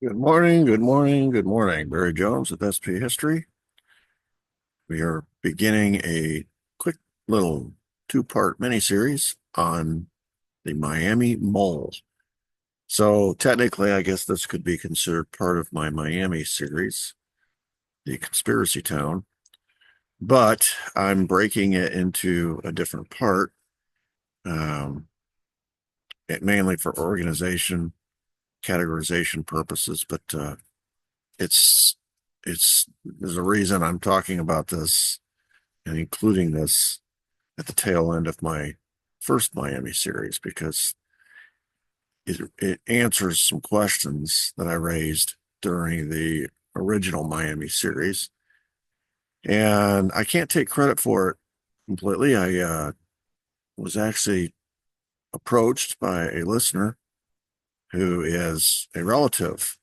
Good morning, good morning, good morning. Barry Jones with SP History. We are beginning a quick little two-part mini-series on the Miami Mole. So technically, I guess this could be considered part of my Miami series, the Conspiracy Town, but I'm breaking it into a different part, um, mainly for organization, categorization purposes, but it's there's a reason I'm talking about this and including this at the tail end of my first Miami series because it answers some questions that I raised during the original Miami series. And I can't take credit for it completely. I was actually approached by a listener who is a relative,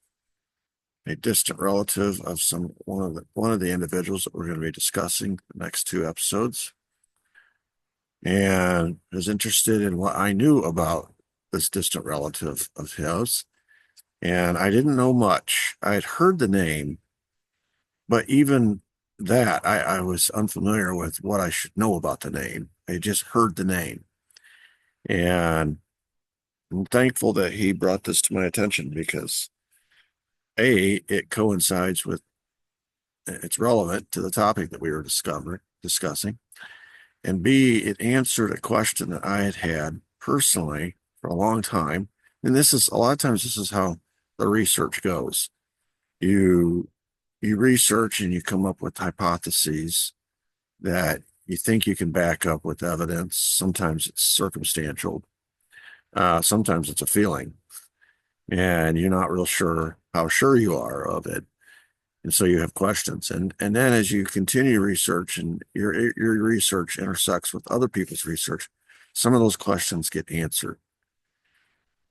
a distant relative of one of the individuals that we're going to be discussing the next two episodes, and was interested in what I knew about this distant relative of his. And I didn't know much. I had heard the name, but even that, I was unfamiliar with what I should know about the name. I just heard the name. And I'm thankful that he brought this to my attention because A, it coincides with, it's relevant to the topic that we were discussing. And B, it answered a question that I had had personally for a long time. And this is a lot of times this is how the research goes. You you research and you come up with hypotheses that you think you can back up with evidence. Sometimes it's circumstantial. Sometimes it's a feeling, and you're not real sure how sure you are of it. And so you have questions. And then as you continue research and your research intersects with other people's research, some of those questions get answered.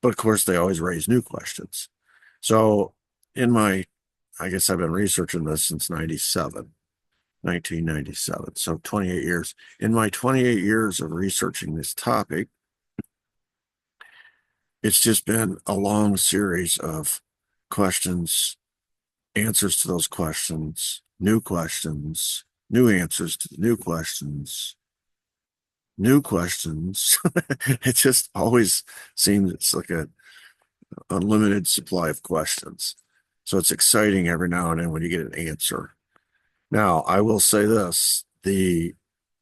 But of course, they always raise new questions. So in my, I guess I've been researching this since 1997. So 28 years. In my 28 years of researching this topic, it's just been a long series of questions, answers to those questions, new answers to the new questions, new questions. It just always seems it's like a unlimited supply of questions. So it's exciting every now and then when you get an answer. Now, I will say this, the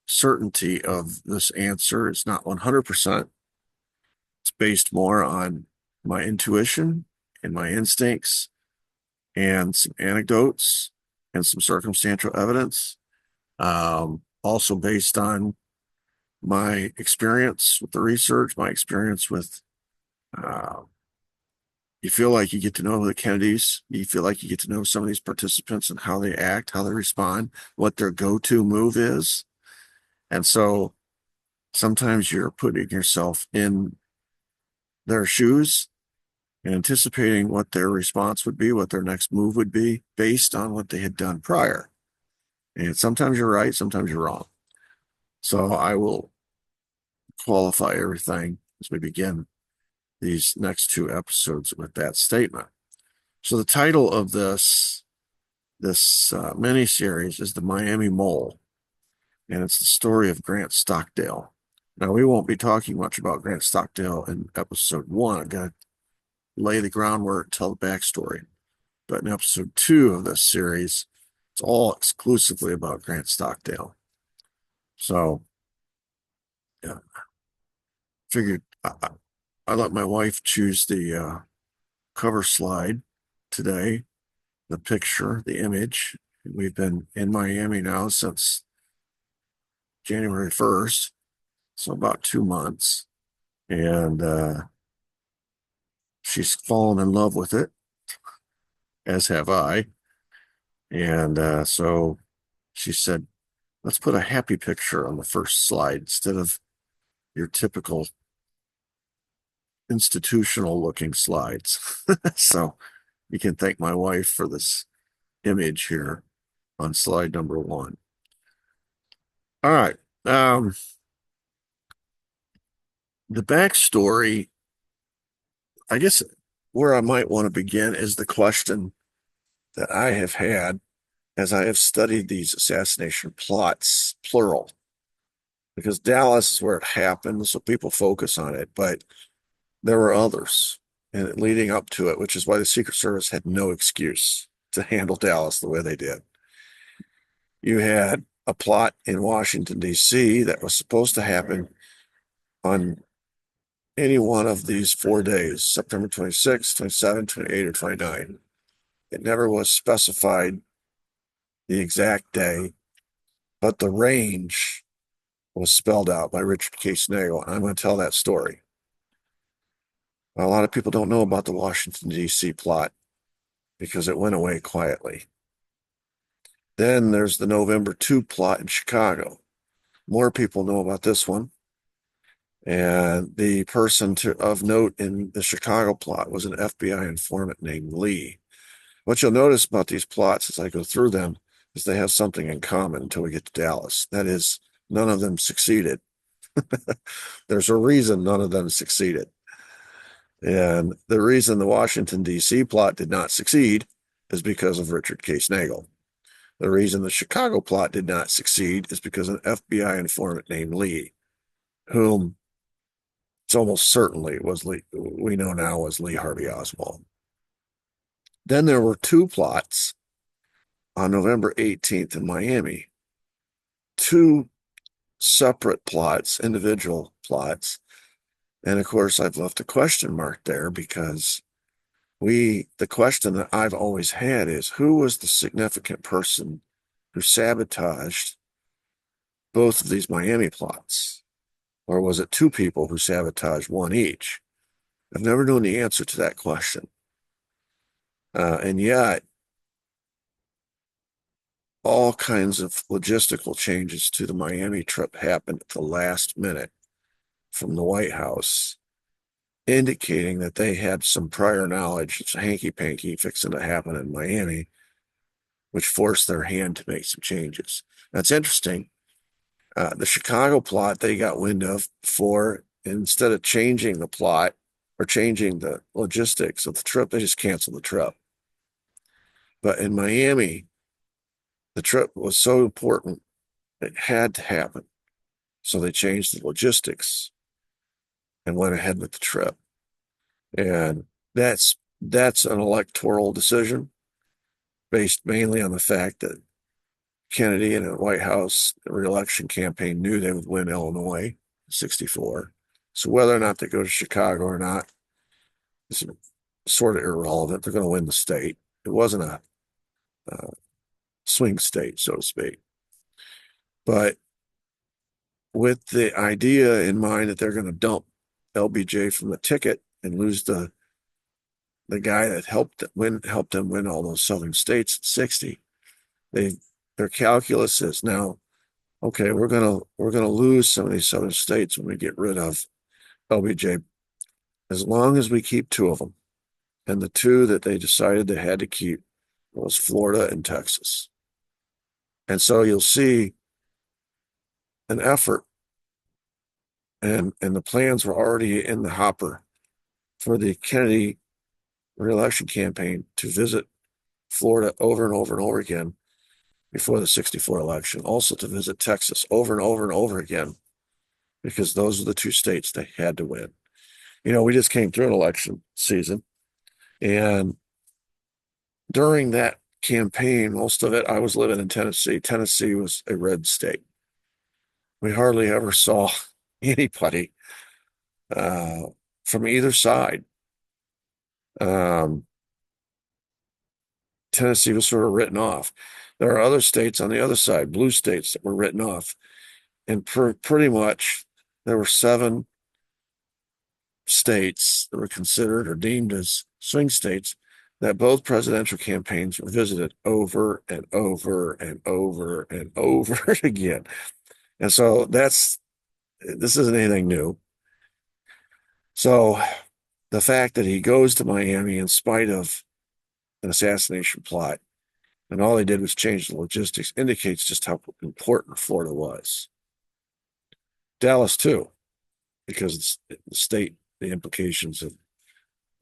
certainty of this answer is not 100%. It's based more on my intuition and my instincts and some anecdotes and some circumstantial evidence. Also based on my experience with the research, my experience with, uh, you feel like you get to know the Kennedys. You feel like you get to know some of these participants and how they act, how they respond, what their go-to move is. And so sometimes you're putting yourself in their shoes and anticipating what their response would be, what their next move would be based on what they had done prior. And sometimes you're right, sometimes you're wrong. So I will qualify everything as we begin these next two episodes with that statement. So the title of this mini series is The Miami Mole, and it's the story of Grant Stockdale. Now, we won't be talking much about Grant Stockdale in episode one. I'm going to lay the groundwork, tell the backstory. But in episode two of this series, it's all exclusively about Grant Stockdale. So, yeah, figured I let my wife choose the cover slide today, the picture, the image. We've been in Miami now since January 1st, so about 2 months. And she's fallen in love with it, as have I. And so she said, let's put a happy picture on the first slide instead of your typical institutional looking slides. So you can thank my wife for this image here on slide number one. All right. The backstory, I guess where I might want to begin is the question that I have had as I have studied these assassination plots, plural, because Dallas is where it happened, so people focus on it, but there were others and leading up to it, which is why the Secret Service had no excuse to handle Dallas the way they did. You had a plot in Washington, D.C. that was supposed to happen on any one of these 4 days, September 26, 27, 28, or 29. It never was specified the exact day, but the range was spelled out by Richard K. Snagel, and I'm going to tell that story. A lot of people don't know about the Washington, D.C. plot because it went away quietly. Then there's the November 2 plot in Chicago. More people know about this one. And the person of note in the Chicago plot was an FBI informant named Lee. What you'll notice about these plots as I go through them is they have something in common until we get to Dallas. That is, none of them succeeded. There's a reason none of them succeeded. And the reason the Washington, D.C. plot did not succeed is because of Richard K. Snagel. The reason the Chicago plot did not succeed is because an FBI informant named Lee, whom it's almost certainly was Lee, we know now was Lee Harvey Oswald. Then there were two plots on November 18th in Miami, two separate plots, individual plots. And of course, I've left a question mark there because the question that I've always had is who was the significant person who sabotaged both of these Miami plots? Or was it two people who sabotaged one each? I've never known the answer to that question. And yet, all kinds of logistical changes to the Miami trip happened at the last minute from the White House, indicating that they had some prior knowledge, it's a hanky-panky fixing to happen in Miami, which forced their hand to make some changes. That's interesting. The Chicago plot they got wind of for, instead of changing the plot or changing the logistics of the trip, they just canceled the trip. But in Miami, the trip was so important, it had to happen. So they changed the logistics and went ahead with the trip. And that's an electoral decision based mainly on the fact that Kennedy and the White House re-election campaign knew they would win Illinois in 64. So whether or not they go to Chicago or not is sort of irrelevant. They're going to win the state. It wasn't a swing state, so to speak. But with the idea in mind that they're going to dump LBJ from the ticket and lose the guy that helped them win all those southern states in 60, their calculus is now, okay, we're gonna lose some of these southern states when we get rid of LBJ, as long as we keep two of them. And the two that they decided they had to keep was Florida and Texas. And so you'll see an effort, and the plans were already in the hopper for the Kennedy re-election campaign to visit Florida over and over and over again before the 64 election, also to visit Texas over and over and over again, because those are the two states they had to win. You know, we just came through an election season, and during that campaign, most of it, I was living in Tennessee. Tennessee was a red state. We hardly ever saw anybody from either side. Tennessee was sort of written off. There are other states on the other side, blue states, that were written off. And pretty much there were 7 states that were considered or deemed as swing states that both presidential campaigns were visited over and over and over and over again. And so this isn't anything new. So the fact that he goes to Miami in spite of an assassination plot, and all they did was change the logistics, indicates just how important Florida was. Dallas too, because it's the state, the implications of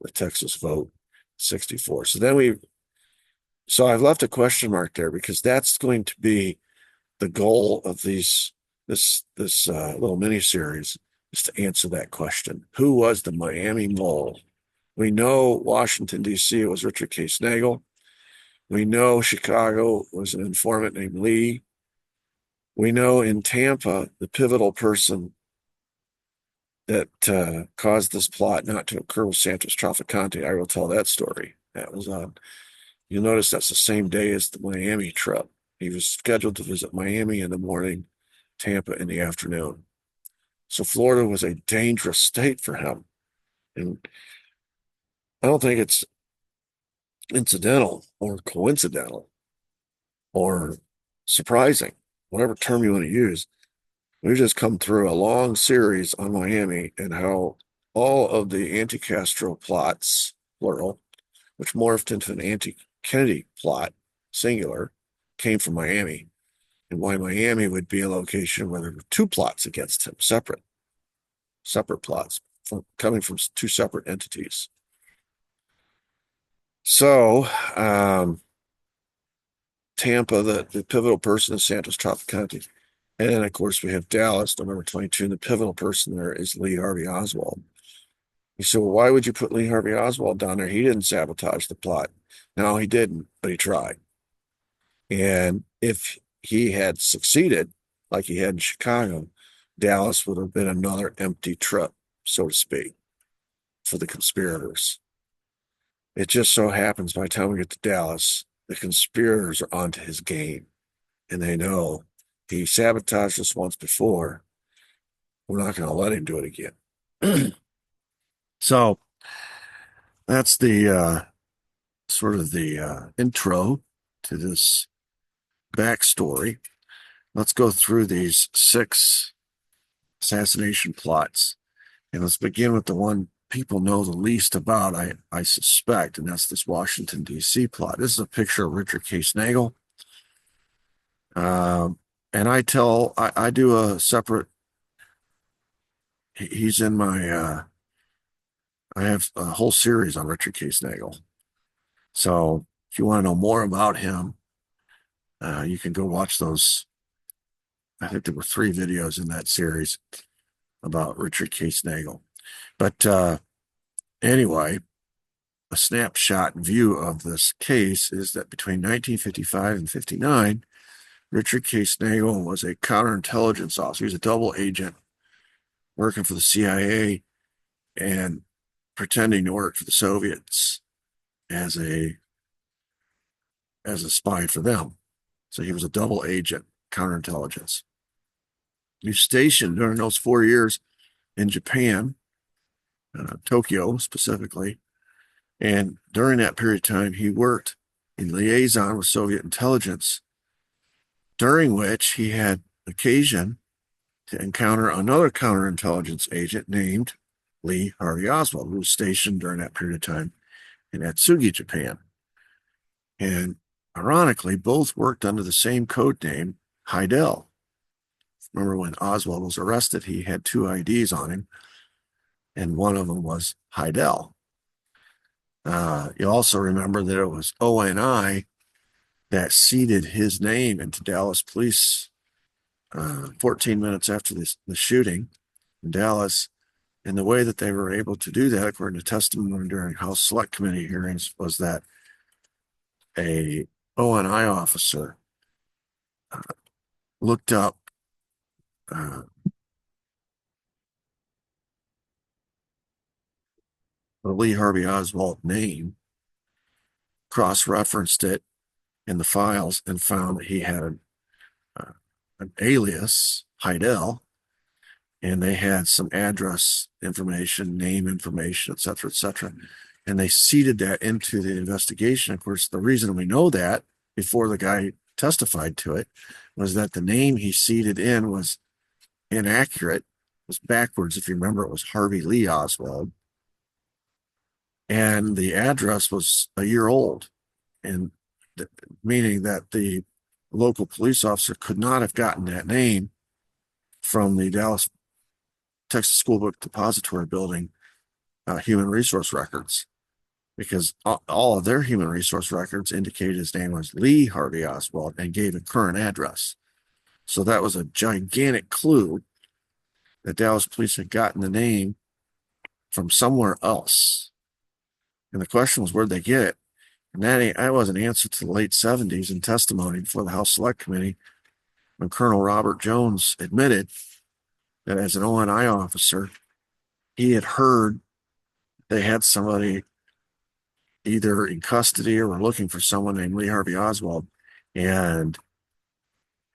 the Texas vote, 64. So I've left a question mark there because that's going to be the goal of this little mini series, is to answer that question. Who was the Miami mole? We know Washington, D.C., it was Richard K. Snagel. We know Chicago was an informant named Lee. We know in Tampa, the pivotal person that caused this plot not to occur was Santos Trafficante. I will tell that story. That was on. You'll notice that's the same day as the Miami trip. He was scheduled to visit Miami in the morning, Tampa in the afternoon. So Florida was a dangerous state for him. And I don't think it's incidental or coincidental or surprising, whatever term you want to use. We've just come through a long series on Miami and how all of the anti-Castro plots, plural, which morphed into an anti-Kennedy plot, singular, came from Miami, and why Miami would be a location where there were two plots against him, separate plots coming from two separate entities. So, Tampa, the pivotal person is Santos Trafficante. And then, of course, we have Dallas, November 22, and the pivotal person there is Lee Harvey Oswald. You say, well, why would you put Lee Harvey Oswald down there? He didn't sabotage the plot. No, he didn't, but he tried. And if he had succeeded, like he had in Chicago, Dallas would have been another empty trip, so to speak, for the conspirators. It just so happens by the time we get to Dallas, the conspirators are onto his game, and they know he sabotaged us once before. We're not going to let him do it again. So that's the sort of the intro to this backstory. Let's go through these 6 assassination plots, and let's begin with the one people know the least about, I suspect, and that's this Washington, D.C. plot. This is a picture of Richard K. Snagel. And I do a separate, he's in my, I have a whole series on Richard K. Snagel. So if you want to know more about him, you can go watch those. I think there were 3 videos in that series about Richard K. Snagel. But anyway, a snapshot view of this case is that between 1955 and 59, Richard K. Snagel was a counterintelligence officer. He was a double agent working for the CIA and pretending to work for the Soviets as a spy for them. So he was a double agent, counterintelligence. He was stationed during those 4 years in Japan, Tokyo specifically. And during that period of time, he worked in liaison with Soviet intelligence, during which he had occasion to encounter another counterintelligence agent named Lee Harvey Oswald, who was stationed during that period of time in Atsugi, Japan. And ironically, both worked under the same code name, Heidel. Remember when Oswald was arrested, he had 2 IDs on him, and one of them was Heidel. You also remember that it was ONI that seeded his name into Dallas police 14 minutes after the shooting in Dallas. And the way that they were able to do that, according to testimony during House Select Committee hearings, was that a ONI officer looked up the Lee Harvey Oswald name, cross-referenced it in the files, and found that he had an alias, Heidel, and they had some address information, name information, et cetera, and they seeded that into the investigation. Of course, the reason we know that before the guy testified to it was that the name he seeded in was inaccurate, was backwards. If you remember, it was Harvey Lee Oswald, and the address was a year old, and meaning that the local police officer could not have gotten that name from the Dallas Texas School Book Depository building human resource records, because all of their human resource records indicated his name was Lee Harvey Oswald and gave a current address. So that was a gigantic clue that Dallas police had gotten the name from somewhere else. And the question was, where'd they get it? And that wasn't answered to the late 70s in testimony before the House Select Committee, when Colonel Robert Jones admitted that as an ONI officer, he had heard they had somebody either in custody or were looking for someone named Lee Harvey Oswald. And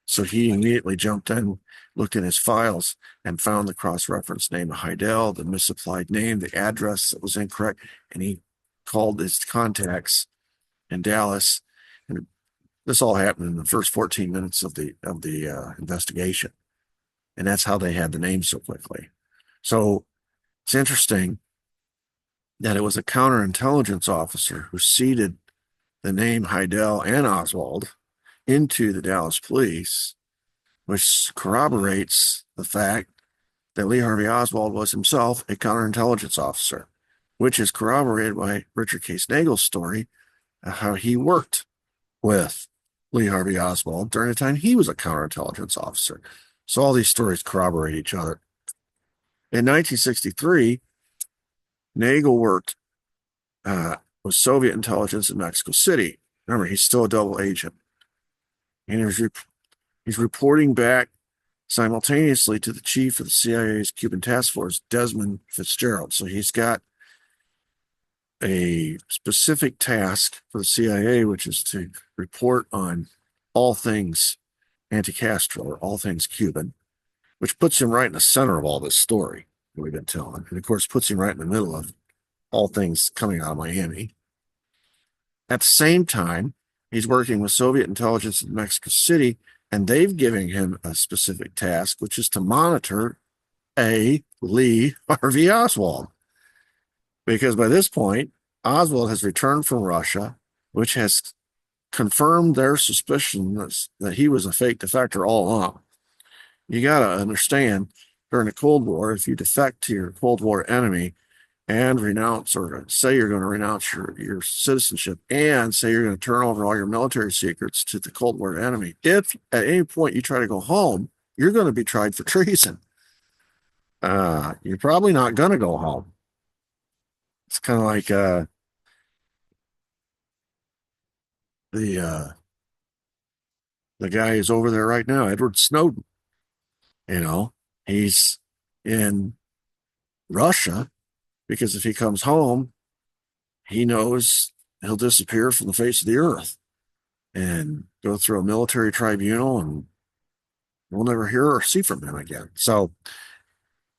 so he immediately jumped in, looked in his files, and found the cross-reference name of Heidel, the misapplied name, the address that was incorrect, and he called his contacts in Dallas. And this all happened in the first 14 minutes of the investigation. And that's how they had the name so quickly. So it's interesting that it was a counterintelligence officer who seeded the name Heidel and Oswald into the Dallas police, which corroborates the fact that Lee Harvey Oswald was himself a counterintelligence officer, which is corroborated by Richard K. Snagel's story of how he worked with Lee Harvey Oswald during the time he was a counterintelligence officer. So all these stories corroborate each other. In 1963, Nagel worked with Soviet intelligence in Mexico City. Remember, he's still a double agent. And he's reporting back simultaneously to the chief of the CIA's Cuban task force, Desmond Fitzgerald. So he's got a specific task for the CIA, which is to report on all things anti-Castro, or all things Cuban, which puts him right in the center of all this story that we've been telling. And of course, puts him right in the middle of all things coming out of Miami. At the same time, he's working with Soviet intelligence in Mexico City, and they've given him a specific task, which is to monitor a Lee Harvey Oswald. Because by this point, Oswald has returned from Russia, which has confirmed their suspicion that he was a fake defector all along. You got to understand, during the Cold War, if you defect to your Cold War enemy and renounce, or say you're going to renounce your citizenship and say you're going to turn over all your military secrets to the Cold War enemy, if at any point you try to go home, you're going to be tried for treason. You're probably not going to go home. It's kind of like the guy who's over there right now, Edward Snowden. You know, he's in Russia because if he comes home, he knows he'll disappear from the face of the earth and go through a military tribunal, and we'll never hear or see from him again. So,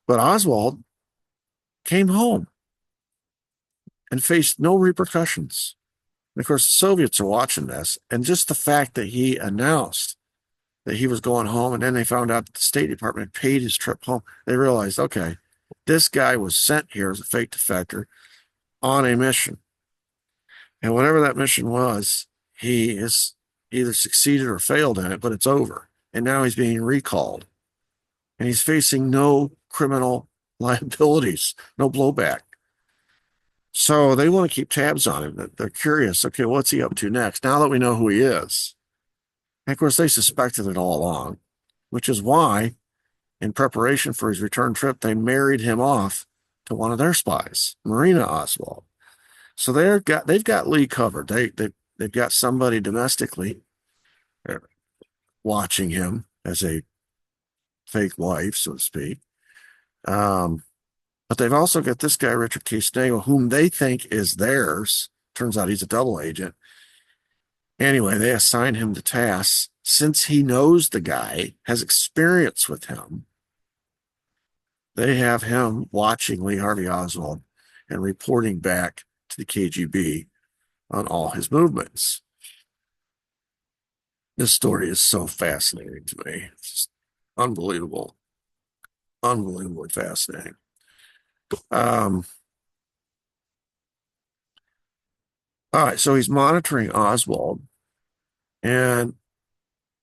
but Oswald came home and faced no repercussions. And of course, the Soviets are watching this, and just the fact that he announced that he was going home, and then they found out that the State Department paid his trip home, they realized, okay, this guy was sent here as a fake defector on a mission. And whatever that mission was, he has either succeeded or failed in it, but it's over. And now he's being recalled. And he's facing no criminal liabilities, no blowback. So they want to keep tabs on him. They're curious, okay, what's he up to next? Now that we know who he is. And of course, they suspected it all along, which is why, in preparation for his return trip, they married him off to one of their spies, Marina Oswald. So they've got Lee covered. They've got somebody domestically watching him as a fake wife, so to speak. But they've also got this guy, Richard K. Snagel, whom they think is theirs. Turns out he's a double agent. Anyway, they assign him to tasks. Since he knows the guy, has experience with him, they have him watching Lee Harvey Oswald and reporting back to the KGB on all his movements. This story is so fascinating to me. It's just unbelievable. Unbelievably fascinating. All right, so he's monitoring Oswald, and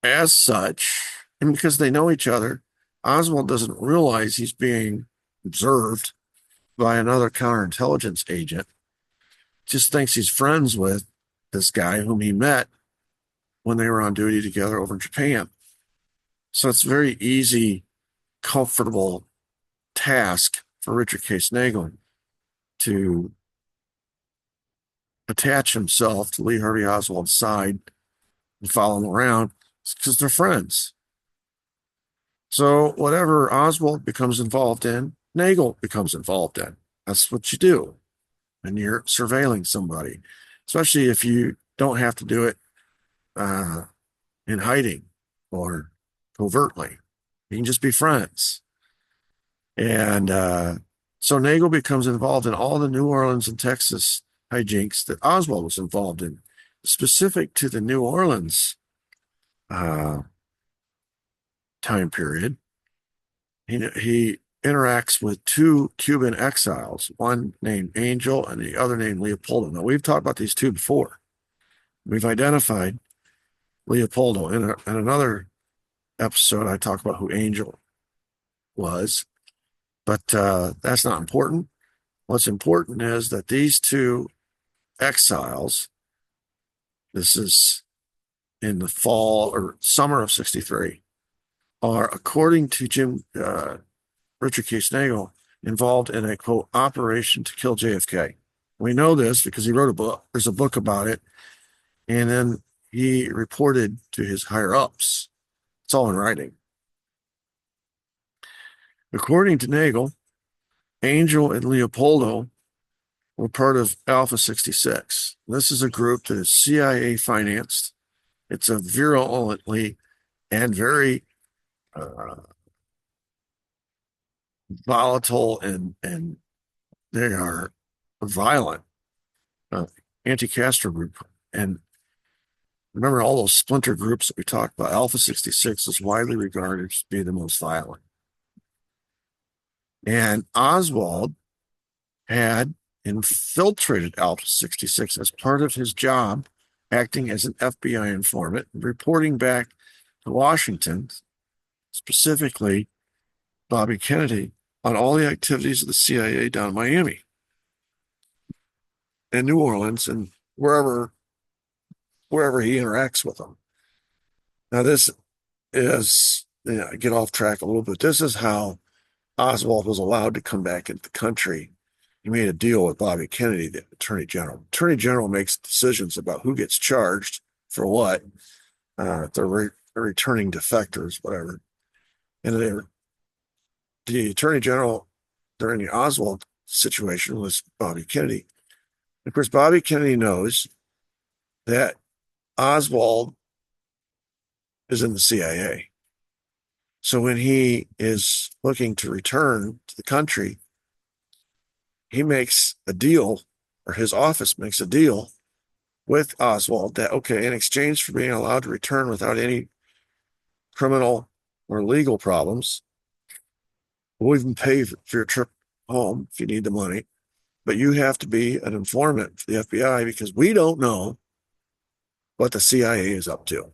as such, and because they know each other, Oswald doesn't realize he's being observed by another counterintelligence agent, just thinks he's friends with this guy whom he met when they were on duty together over in Japan. So it's a very easy, comfortable task for Richard Case Nagel to attach himself to Lee Harvey Oswald's side and follow him around because they're friends. So whatever Oswald becomes involved in, Nagel becomes involved in. That's what you do when you're surveilling somebody, especially if you don't have to do it uh, in hiding or covertly. You can just be friends. And so Nagel becomes involved in all the New Orleans and Texas hijinks that Oswald was involved in, specific to the New Orleans uh, time period. He interacts with two Cuban exiles, one named Angel and the other named Leopoldo. Now, we've talked about these two before. We've identified Leopoldo. In another episode, I talk about who Angel was, but that's not important. What's important is that these two exiles, this is in the fall or summer of 63, are, according to Richard Case Nagel, involved in a, quote, operation to kill JFK. We know this because he wrote a book. There's a book about it. And then he reported to his higher ups. It's all in writing. According to Nagel, Angel and Leopoldo were part of Alpha 66. This is a group that is CIA financed. It's a virulently and very volatile and they are violent anti-Castro group. And remember all those splinter groups that we talked about. Alpha 66 is widely regarded to be the most violent. And Oswald had infiltrated Alpha 66 as part of his job, acting as an FBI informant, reporting back to Washington, specifically Bobby Kennedy, on all the activities of the CIA down in Miami and New Orleans and wherever he interacts with them. Now, this is, get off track a little bit. This is how Oswald was allowed to come back into the country. He made a deal with Bobby Kennedy, the Attorney General. Attorney General makes decisions about who gets charged for what. They're returning defectors, whatever. And the Attorney General during the Oswald situation was Bobby Kennedy. Of course, Bobby Kennedy knows that Oswald is in the CIA. So when he is looking to return to the country, he makes a deal, or his office makes a deal with Oswald that, okay, in exchange for being allowed to return without any criminal or legal problems, we'll even pay for your trip home if you need the money. But you have to be an informant for the FBI because we don't know what the CIA is up to.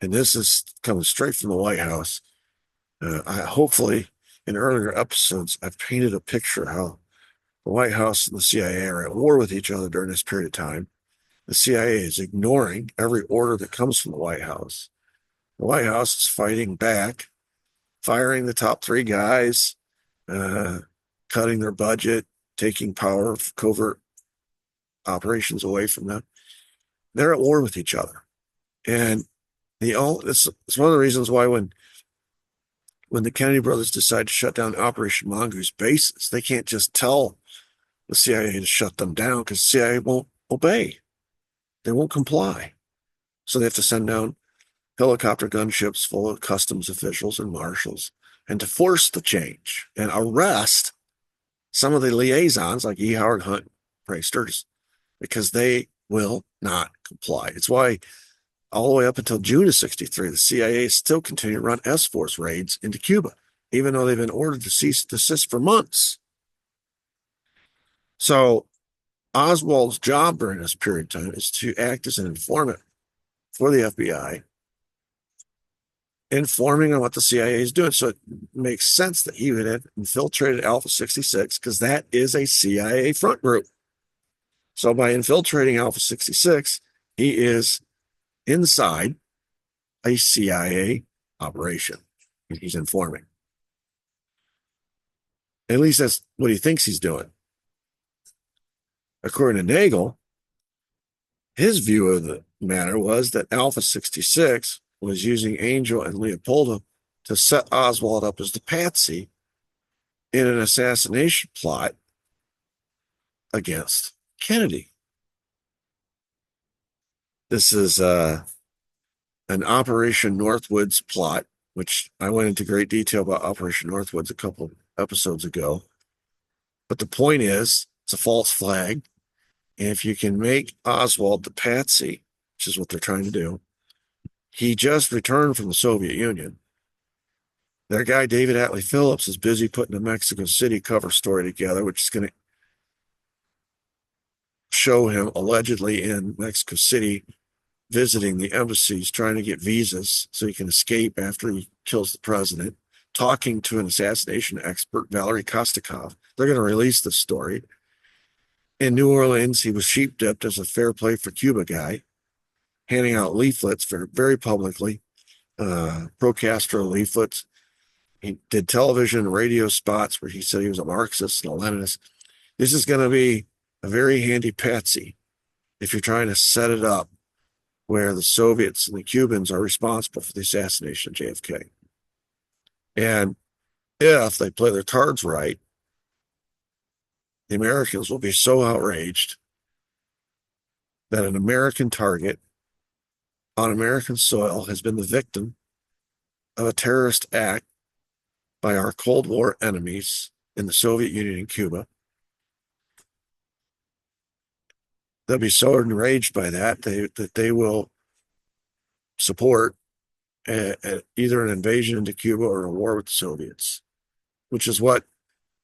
And this is coming straight from the White House. Hopefully, in earlier episodes, I've painted a picture how the White House and the CIA are at war with each other during this period of time. The CIA is ignoring every order that comes from the White House. The White House is fighting back, firing the top three guys, cutting their budget, taking power of covert operations away from them. They're at war with each other. And it's one of the reasons why when the Kennedy brothers decide to shut down Operation Mongoose bases, they can't just tell the CIA to shut them down because the CIA won't obey. They won't comply. So they have to send down helicopter gunships full of customs officials and marshals and to force the change and arrest some of the liaisons like E. Howard Hunt, Frank Sturgis, because they will not comply. It's why all the way up until June of 63, the CIA still continued to run S-Force raids into Cuba, even though they've been ordered to cease and desist for months. So Oswald's job during this period of time is to act as an informant for the FBI informing on what the CIA is doing. So it makes sense that he would have infiltrated Alpha 66 because that is a CIA front group. So by infiltrating Alpha 66, he is inside a CIA operation. He's informing. At least that's what he thinks he's doing. According to Nagel, his view of the matter was that Alpha 66 was using Angel and Leopoldo to set Oswald up as the patsy in an assassination plot against Kennedy. This is an Operation Northwoods plot, which I went into great detail about Operation Northwoods a couple episodes ago. But the point is, it's a false flag. And if you can make Oswald the patsy, which is what they're trying to do, he just returned from the Soviet Union. Their guy, David Atlee Phillips, is busy putting a Mexico City cover story together, which is going to show him allegedly in Mexico City visiting the embassies, trying to get visas so he can escape after he kills the president, talking to an assassination expert, Valery Kostakov. They're going to release this story. In New Orleans, he was sheep-dipped as a fair play for Cuba guy, handing out leaflets very publicly, pro-Castro leaflets. He did television and radio spots where he said he was a Marxist and a Leninist. This is going to be a very handy patsy if you're trying to set it up where the Soviets and the Cubans are responsible for the assassination of JFK. And if they play their cards right, the Americans will be so outraged that an American target on American soil has been the victim of a terrorist act by our Cold War enemies in the Soviet Union and Cuba. They'll be so enraged by that that they will support either an invasion into Cuba or a war with the Soviets, which is what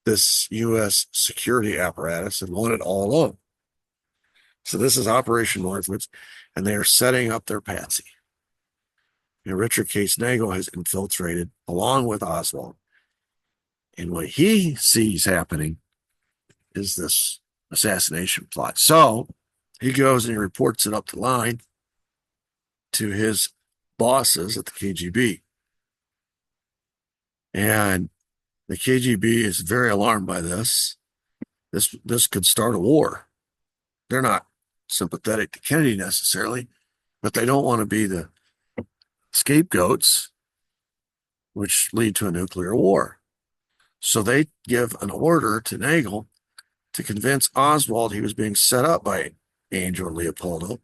this U.S. security apparatus had wanted all along. So this is Operation Northwoods, and they are setting up their patsy. And Richard Case Nagel has infiltrated along with Oswald. And what he sees happening is this assassination plot. So he goes and he reports it up the line to his bosses at the KGB. And the KGB is very alarmed by this. This could start a war. They're not sympathetic to Kennedy necessarily, but they don't want to be the scapegoats, which lead to a nuclear war. So they give an order to Nagel to convince Oswald he was being set up by Angel and Leopoldo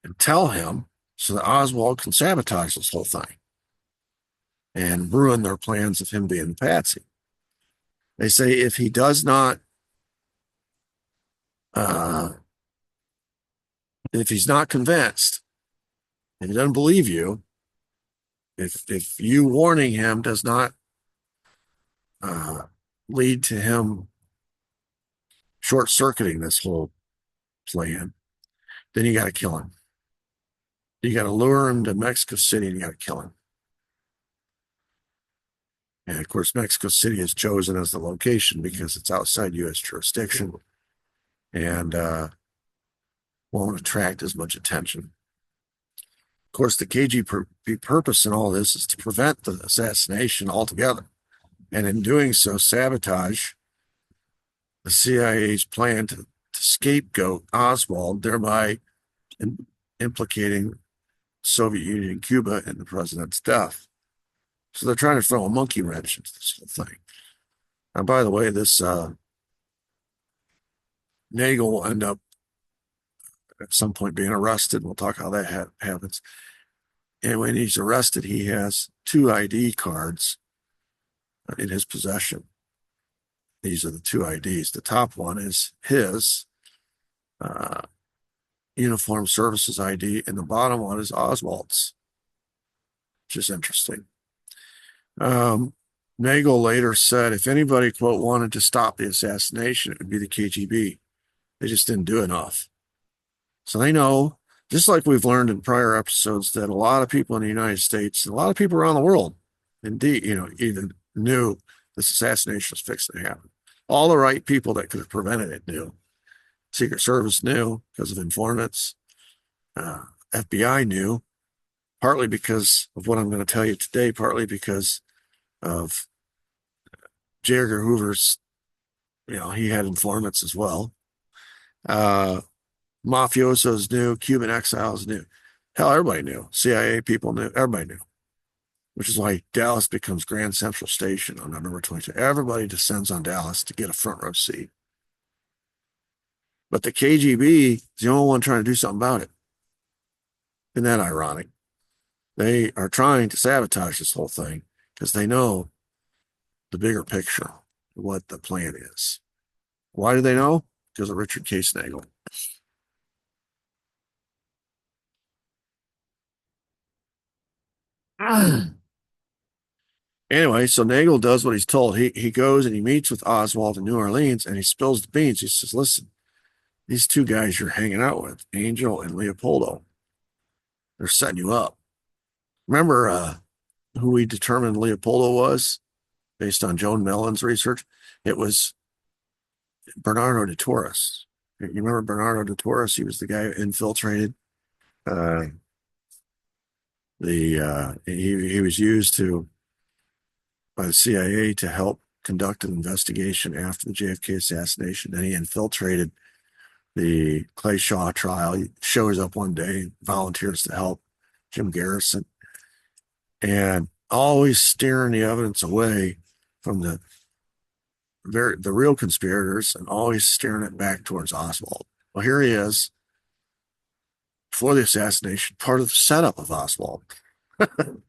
and tell him so that Oswald can sabotage this whole thing and ruin their plans of him being the patsy. They say if he does not, if he's not convinced, if he doesn't believe you, if you warning him does not lead to him short-circuiting this whole plan, then you got to kill him. You got to lure him to Mexico City and you got to kill him. And of course, Mexico City is chosen as the location because it's outside U.S. jurisdiction and won't attract as much attention. Of course, the KGB purpose in all this is to prevent the assassination altogether. And in doing so, sabotage the CIA's plan to scapegoat Oswald, thereby implicating Soviet Union and Cuba in the president's death. So they're trying to throw a monkey wrench into this whole thing. And by the way, this Nagel will end up at some point being arrested. We'll talk how that happens. And when he's arrested, he has 2 ID cards in his possession. These are the 2 IDs. The top one is his Uniform Services ID, and the bottom one is Oswald's, which is interesting. Nagel later said if anybody, quote, wanted to stop the assassination, it would be the KGB. They just didn't do enough. So they know Just like we've learned in prior episodes that a lot of people in the United States, and a lot of people around the world, indeed, even knew this assassination was fixing to happen. All the right people that could have prevented it knew. Secret Service knew because of informants. FBI knew, partly because of what I'm going to tell you today, partly because of J. Edgar Hoover's, he had informants as well. Mafiosos knew, Cuban exiles knew. Hell, everybody knew. CIA people knew, everybody knew, which is why Dallas becomes Grand Central Station on November 22. Everybody descends on Dallas to get a front row seat. But the KGB is the only one trying to do something about it. Isn't that ironic? They are trying to sabotage this whole thing because they know the bigger picture, what the plan is. Why do they know? Because of Richard Case Nagel. Anyway, so Nagel does what he's told. He goes and he meets with Oswald in New Orleans and he spills the beans. He says, listen, these two guys you're hanging out with, Angel and Leopoldo, they're setting you up. Remember who we determined Leopoldo was based on Joan Mellon's research? It was Bernardo de Torres. You remember Bernardo de Torres? He was the guy who infiltrated he was used by the CIA to help conduct an investigation after the JFK assassination. Then he infiltrated the Clay Shaw trial. He shows up one day, volunteers to help Jim Garrison, and always steering the evidence away from the real conspirators and always steering it back towards Oswald. Well, here he is before the assassination, part of the setup of Oswald,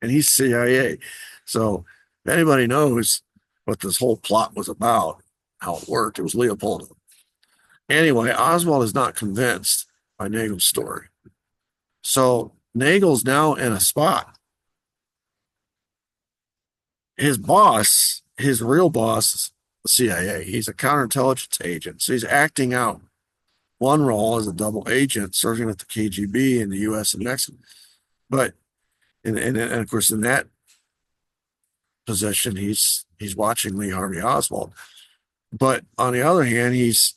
and he's CIA. So if anybody knows what this whole plot was about, how it worked, it was Leopoldo. Anyway, Oswald is not convinced by Nagel's story. So Nagel's now in a spot. His boss, his real boss, the CIA. He's a counterintelligence agent. So he's acting out one role as a double agent serving with the KGB in the US and Mexico. But, and of course, in that position, he's watching Lee Harvey Oswald. But on the other hand, he's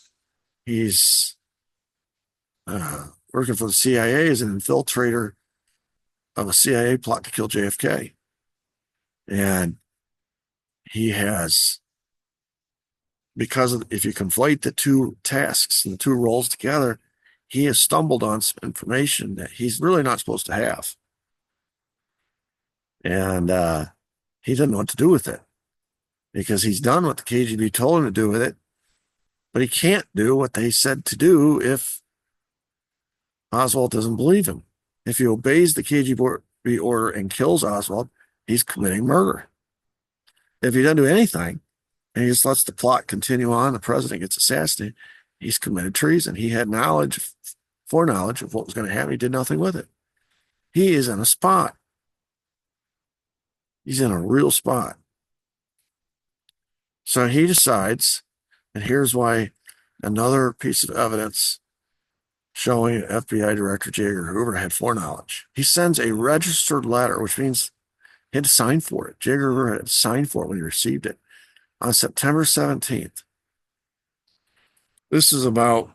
working for the CIA as an infiltrator of a CIA plot to kill JFK. And he has, if you conflate the two tasks and the two roles together, he has stumbled on some information that he's really not supposed to have. And he doesn't know what to do with it because he's done what the KGB told him to do with it, but he can't do what they said to do if Oswald doesn't believe him. If he obeys the KGB order and kills Oswald, he's committing murder. If he doesn't do anything and he just lets the plot continue on, the president gets assassinated, he's committed treason. He had foreknowledge of what was going to happen. He did nothing with it. He is in a spot. He's in a real spot. So he decides, and here's why another piece of evidence showing FBI Director J. Edgar Hoover had foreknowledge. He sends a registered letter, which means he had to sign for it. J. Edgar Hoover had to sign for it when he received it on September 17th. This is about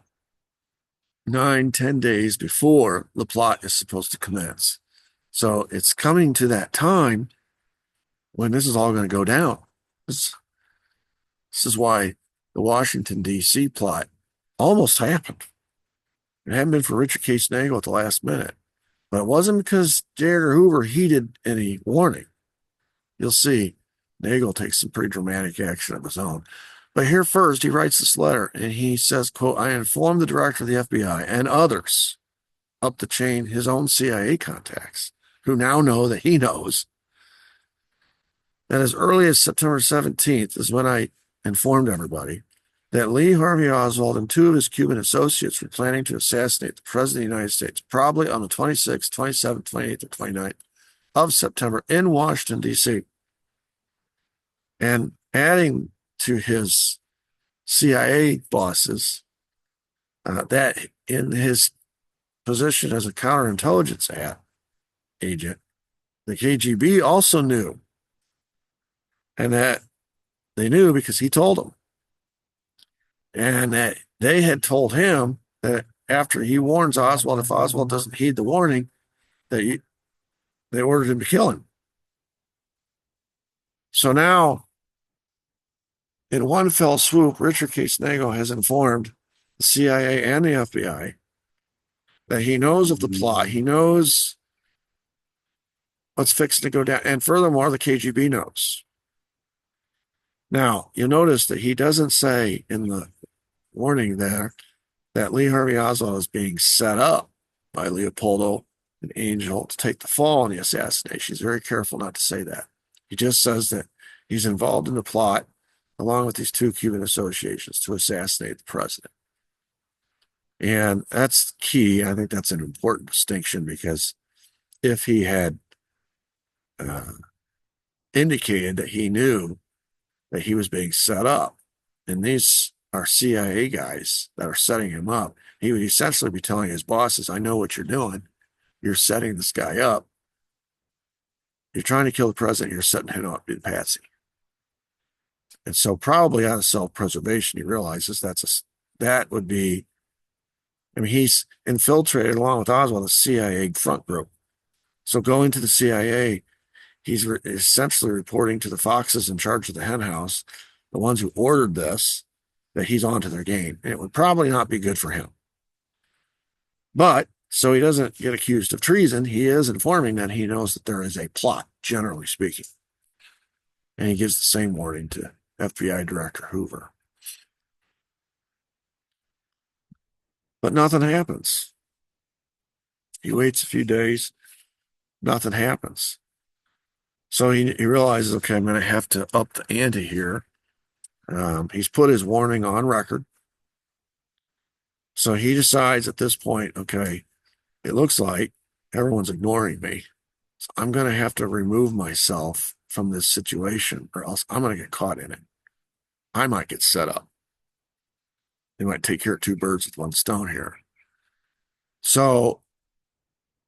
9-10 days before the plot is supposed to commence. So it's coming to that time when this is all going to go down. This is why the Washington, D.C. plot almost happened. It hadn't been for Richard Case Nagel at the last minute. But it wasn't because J. Edgar Hoover heeded any warning. You'll see Nagel takes some pretty dramatic action of his own. But here first, he writes this letter, and he says, quote, I informed the director of the FBI and others up the chain, his own CIA contacts, who now know that he knows that as early as September 17th is when I informed everybody that Lee Harvey Oswald and two of his Cuban associates were planning to assassinate the President of the United States, probably on the 26th, 27th, 28th, or 29th of September in Washington, D.C. And adding to his CIA bosses that in his position as a counterintelligence agent, the KGB also knew. And that they knew because he told them. And that they had told him that after he warns Oswald, if Oswald doesn't heed the warning, that they ordered him to kill him. So now, in one fell swoop, Richard Casnago has informed the CIA and the FBI that he knows of the plot. He knows what's fixing to go down. And furthermore, the KGB knows. Now, you'll notice that he doesn't say in the warning there that Lee Harvey Oswald is being set up by Leopoldo and Angel to take the fall in the assassination. He's very careful not to say that. He just says that he's involved in the plot along with these two Cuban associations to assassinate the president. And that's key. I think that's an important distinction because if he had indicated that he knew that he was being set up, and these are CIA guys that are setting him up, he would essentially be telling his bosses, I know what you're doing. You're setting this guy up. You're trying to kill the president. You're setting him up to be the patsy. And so probably out of self-preservation, he realizes that would be, I mean, he's infiltrated along with Oswald, the CIA front group. So going to the CIA, he's essentially reporting to the foxes in charge of the hen house, the ones who ordered this, that he's onto their game. And it would probably not be good for him. But so he doesn't get accused of treason, he is informing that he knows that there is a plot, generally speaking. And he gives the same warning to FBI Director Hoover. But nothing happens. He waits a few days, nothing happens. So he realizes, okay, I'm going to have to up the ante here. He's put his warning on record. So he decides at this point, okay, it looks like everyone's ignoring me. So I'm going to have to remove myself from this situation or else I'm going to get caught in it. I might get set up. They might take care of two birds with one stone here. So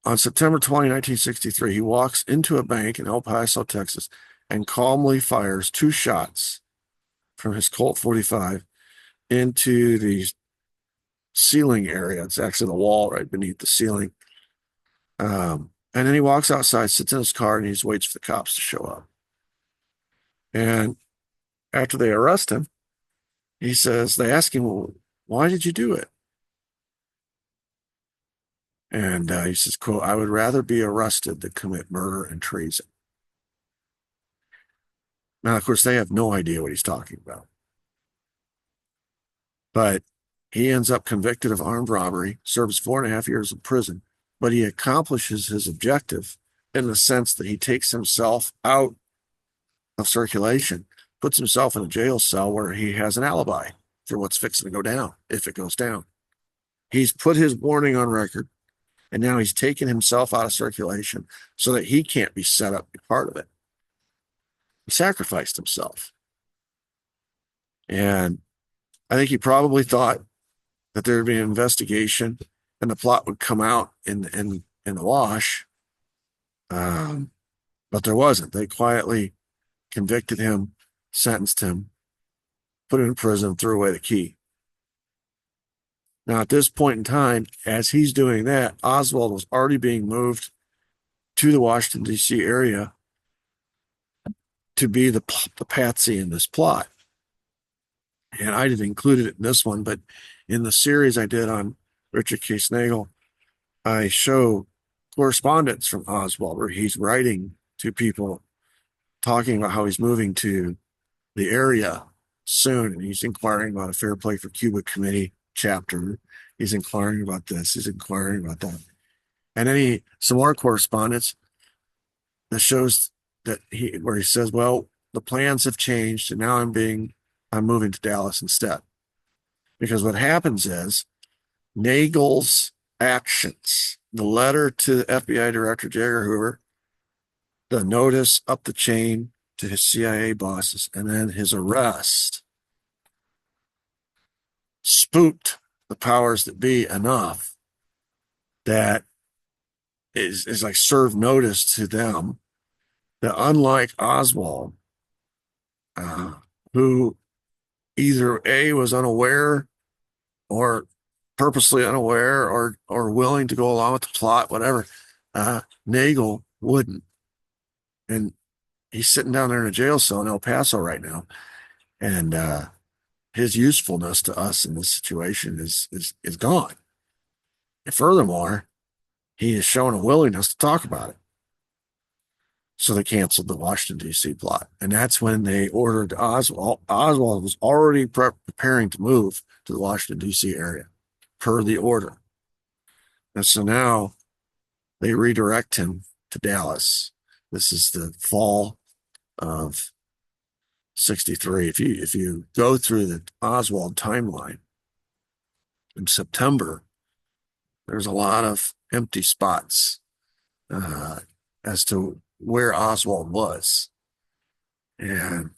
on September 20, 1963, he walks into a bank in El Paso, Texas, and calmly fires 2 shots from his Colt 45 into the ceiling area. It's actually the wall right beneath the ceiling. And then he walks outside, sits in his car, and he just waits for the cops to show up. And after they arrest him, he says, they ask him, well, why did you do it? And he says, quote, I would rather be arrested than commit murder and treason. Now, of course, they have no idea what he's talking about. But he ends up convicted of armed robbery, serves 4.5 years in prison, but he accomplishes his objective in the sense that he takes himself out of circulation, puts himself in a jail cell where he has an alibi for what's fixing to go down, if it goes down. He's put his warning on record, and now he's taken himself out of circulation so that he can't be set up to be part of it. He sacrificed himself. And I think he probably thought that there would be an investigation and the plot would come out in the wash. But there wasn't. They quietly convicted him, sentenced him, put him in prison, threw away the key. Now, at this point in time, as he's doing that, Oswald was already being moved to the Washington, D.C. area to be the patsy in this plot. And I didn't include it in this one, but in the series I did on Richard Casnago, I show correspondence from Oswald where he's writing to people talking about how he's moving to the area soon, and he's inquiring about a Fair Play for Cuba Committee chapter. He's inquiring about this. He's inquiring about that. And then some more correspondence that shows that where he says, well, the plans have changed and now I'm moving to Dallas instead. Because what happens is Nagel's actions, the letter to FBI Director J. Edgar Hoover, the notice up the chain to his CIA bosses, and then his arrest spooked the powers that be enough that is like served notice to them that unlike Oswald, uh, who either A was unaware or purposely unaware or willing to go along with the plot, whatever, Nagel wouldn't. And he's sitting down there in a jail cell in El Paso right now. And his usefulness to us in this situation is gone. And furthermore, he has shown a willingness to talk about it. So they canceled the Washington, D.C. plot. And that's when they ordered Oswald. Oswald was already preparing to move to the Washington, D.C. area per the order. And so now they redirect him to Dallas. This is the fall of 63. If you go through the Oswald timeline in September, there's a lot of empty spots as to where Oswald was. And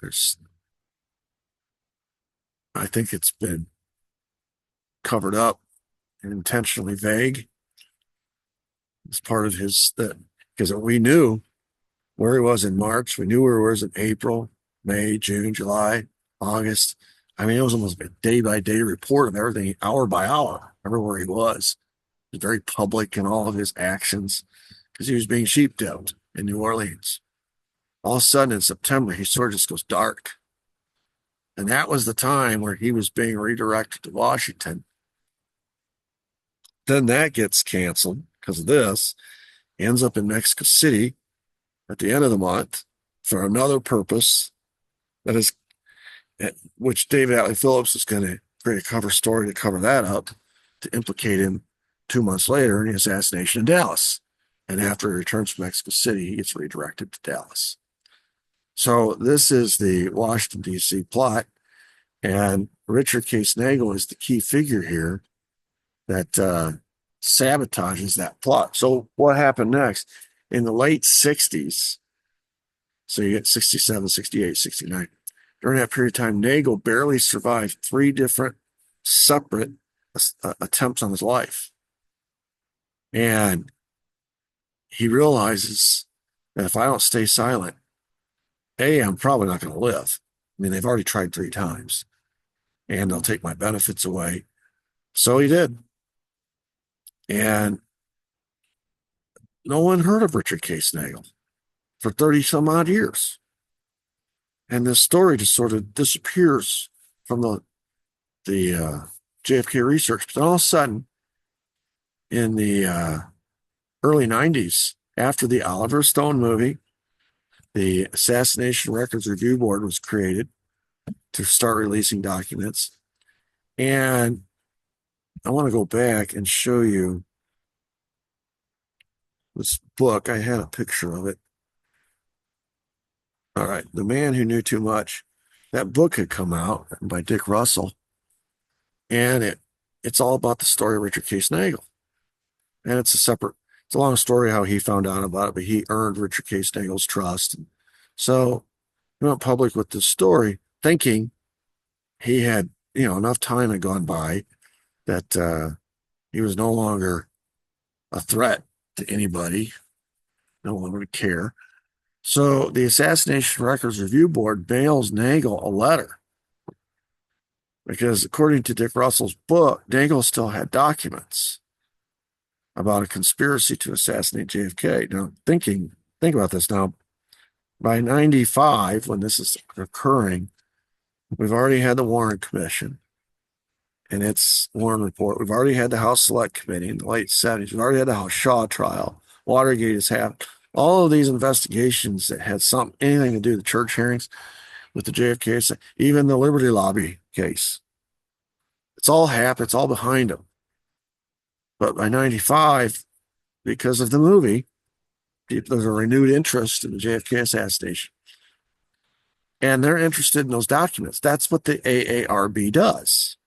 I think it's been covered up and intentionally vague as part of because we knew where he was in March. We knew where he was in April, May, June, July, August. I mean, it was almost a day-by-day report of everything, hour by hour, everywhere he was. He was very public in all of his actions because he was being sheepdilled in New Orleans. All of a sudden in September, he sort of just goes dark. And that was the time where he was being redirected to Washington. Then that gets canceled because of this. He ends up in Mexico City at the end of the month for another purpose that is, which David Atlee Phillips is going to create a cover story to cover that up, to implicate him 2 months later in the assassination in Dallas. And after he returns from Mexico City, he gets redirected to Dallas. So this is the Washington, D.C. plot. And Richard Case Nagel is the key figure here that sabotages that plot. So what happened next? In the late 60s, so you get 67, 68, 69. During that period of time, Nagel barely survived 3 different separate attempts on his life. And he realizes that if I don't stay silent, I'm probably not going to live. I mean, they've already tried 3 times and they'll take my benefits away. So he did. And no one heard of Richard Case Nagel for 30 some odd years. And this story just sort of disappears from the JFK research. But then all of a sudden, in the early 90s, after the Oliver Stone movie, the Assassination Records Review Board was created to start releasing documents. And I want to go back and show you this book. I had a picture of it. All right, The Man Who Knew Too Much. That book had come out by Dick Russell. And it's all about the story of Richard Case Nagel. And it's a long story how he found out about it, but he earned Richard Case Nagel's trust. So he went public with this story, thinking he had, enough time had gone by that he was no longer a threat to anybody. No one would care. So the Assassination Records Review Board mails Nagel a letter because, according to Dick Russell's book, Nagel still had documents about a conspiracy to assassinate JFK. Now, think about this now. By 95, when this is occurring, we've already had the Warren Commission and its Warren report. We've already had the House Select Committee in the late 70s. We've already had the House Shaw trial. Watergate has happened. All of these investigations that had anything to do with the church hearings, with the JFK, even the Liberty Lobby case. It's all happened. It's all behind them. But by 95, because of the movie, there's a renewed interest in the JFK assassination. And they're interested in those documents. That's what the AARB does.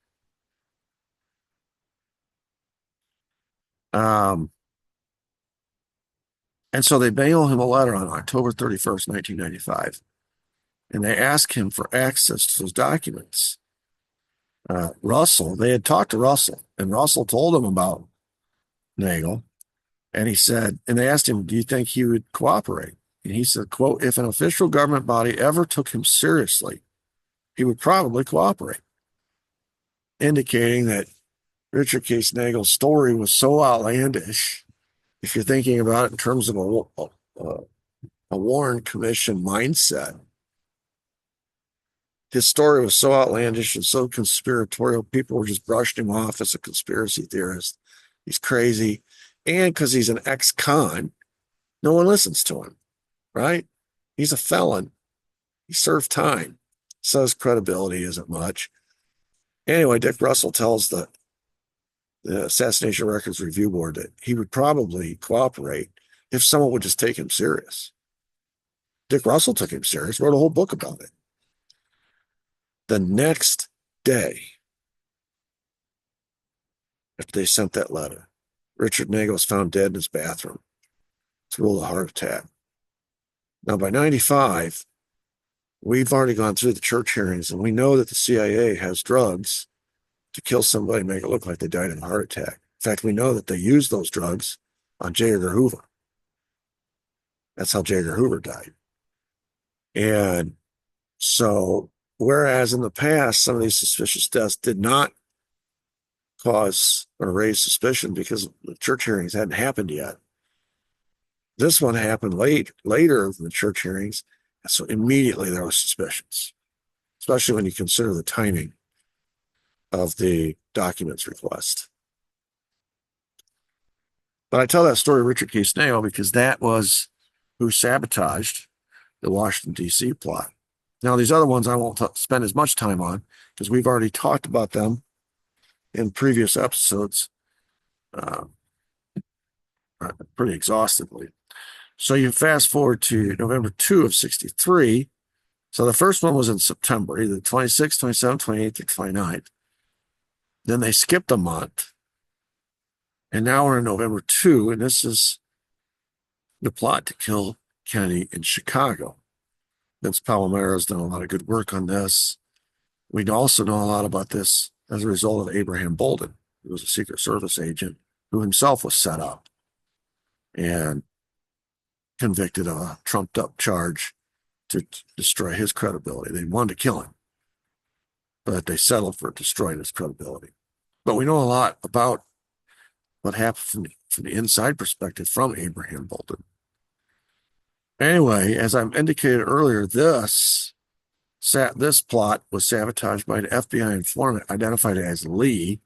And so they mail him a letter on October 31st, 1995. And they ask him for access to those documents. Russell, they had talked to Russell, and Russell told him about Nagel. And he said, and they asked him, do you think he would cooperate? And he said, quote, if an official government body ever took him seriously, he would probably cooperate, indicating that Richard Case Nagel's story was so outlandish. If you're thinking about it in terms of a Warren Commission mindset, his story was so outlandish and so conspiratorial, people were just brushing him off as a conspiracy theorist. He's crazy. And because he's an ex-con, no one listens to him, right? He's a felon. He served time. So his credibility isn't much. Anyway, Dick Russell tells the Assassination Records Review Board that he would probably cooperate if someone would just take him serious. Dick Russell took him serious, wrote a whole book about it. The next day, after they sent that letter, Richard Nagel was found dead in his bathroom. It's ruled a heart attack. Now, by 95, we've already gone through the church hearings, and we know that the CIA has drugs to kill somebody and make it look like they died in a heart attack. In fact, we know that they used those drugs on J. Edgar Hoover. That's how J. Edgar Hoover died. And so, whereas in the past, some of these suspicious deaths did not cause or raise suspicion because the church hearings hadn't happened yet. This one happened later in the church hearings, and so immediately there were suspicions, especially when you consider the timing of the documents request. But I tell that story of Richard Case Nagel because that was who sabotaged the Washington, D.C. plot. Now, these other ones I won't spend as much time on because we've already talked about them in previous episodes pretty exhaustively. So you fast forward to November 2 of 63. So the first one was in September, either 26th, 27th, 28th, or 29th. Then they skipped a month. And now we're in November 2, and this is the plot to kill Kennedy in Chicago. Vince Palomero has done a lot of good work on this. We also know a lot about this as a result of Abraham Bolden, who was a Secret Service agent who himself was set up and convicted of a trumped-up charge to destroy his credibility. They wanted to kill him, but they settled for destroying his credibility. But we know a lot about what happened from the inside perspective from Abraham Bolden. Anyway, as I indicated earlier, this plot was sabotaged by an FBI informant identified as Lee,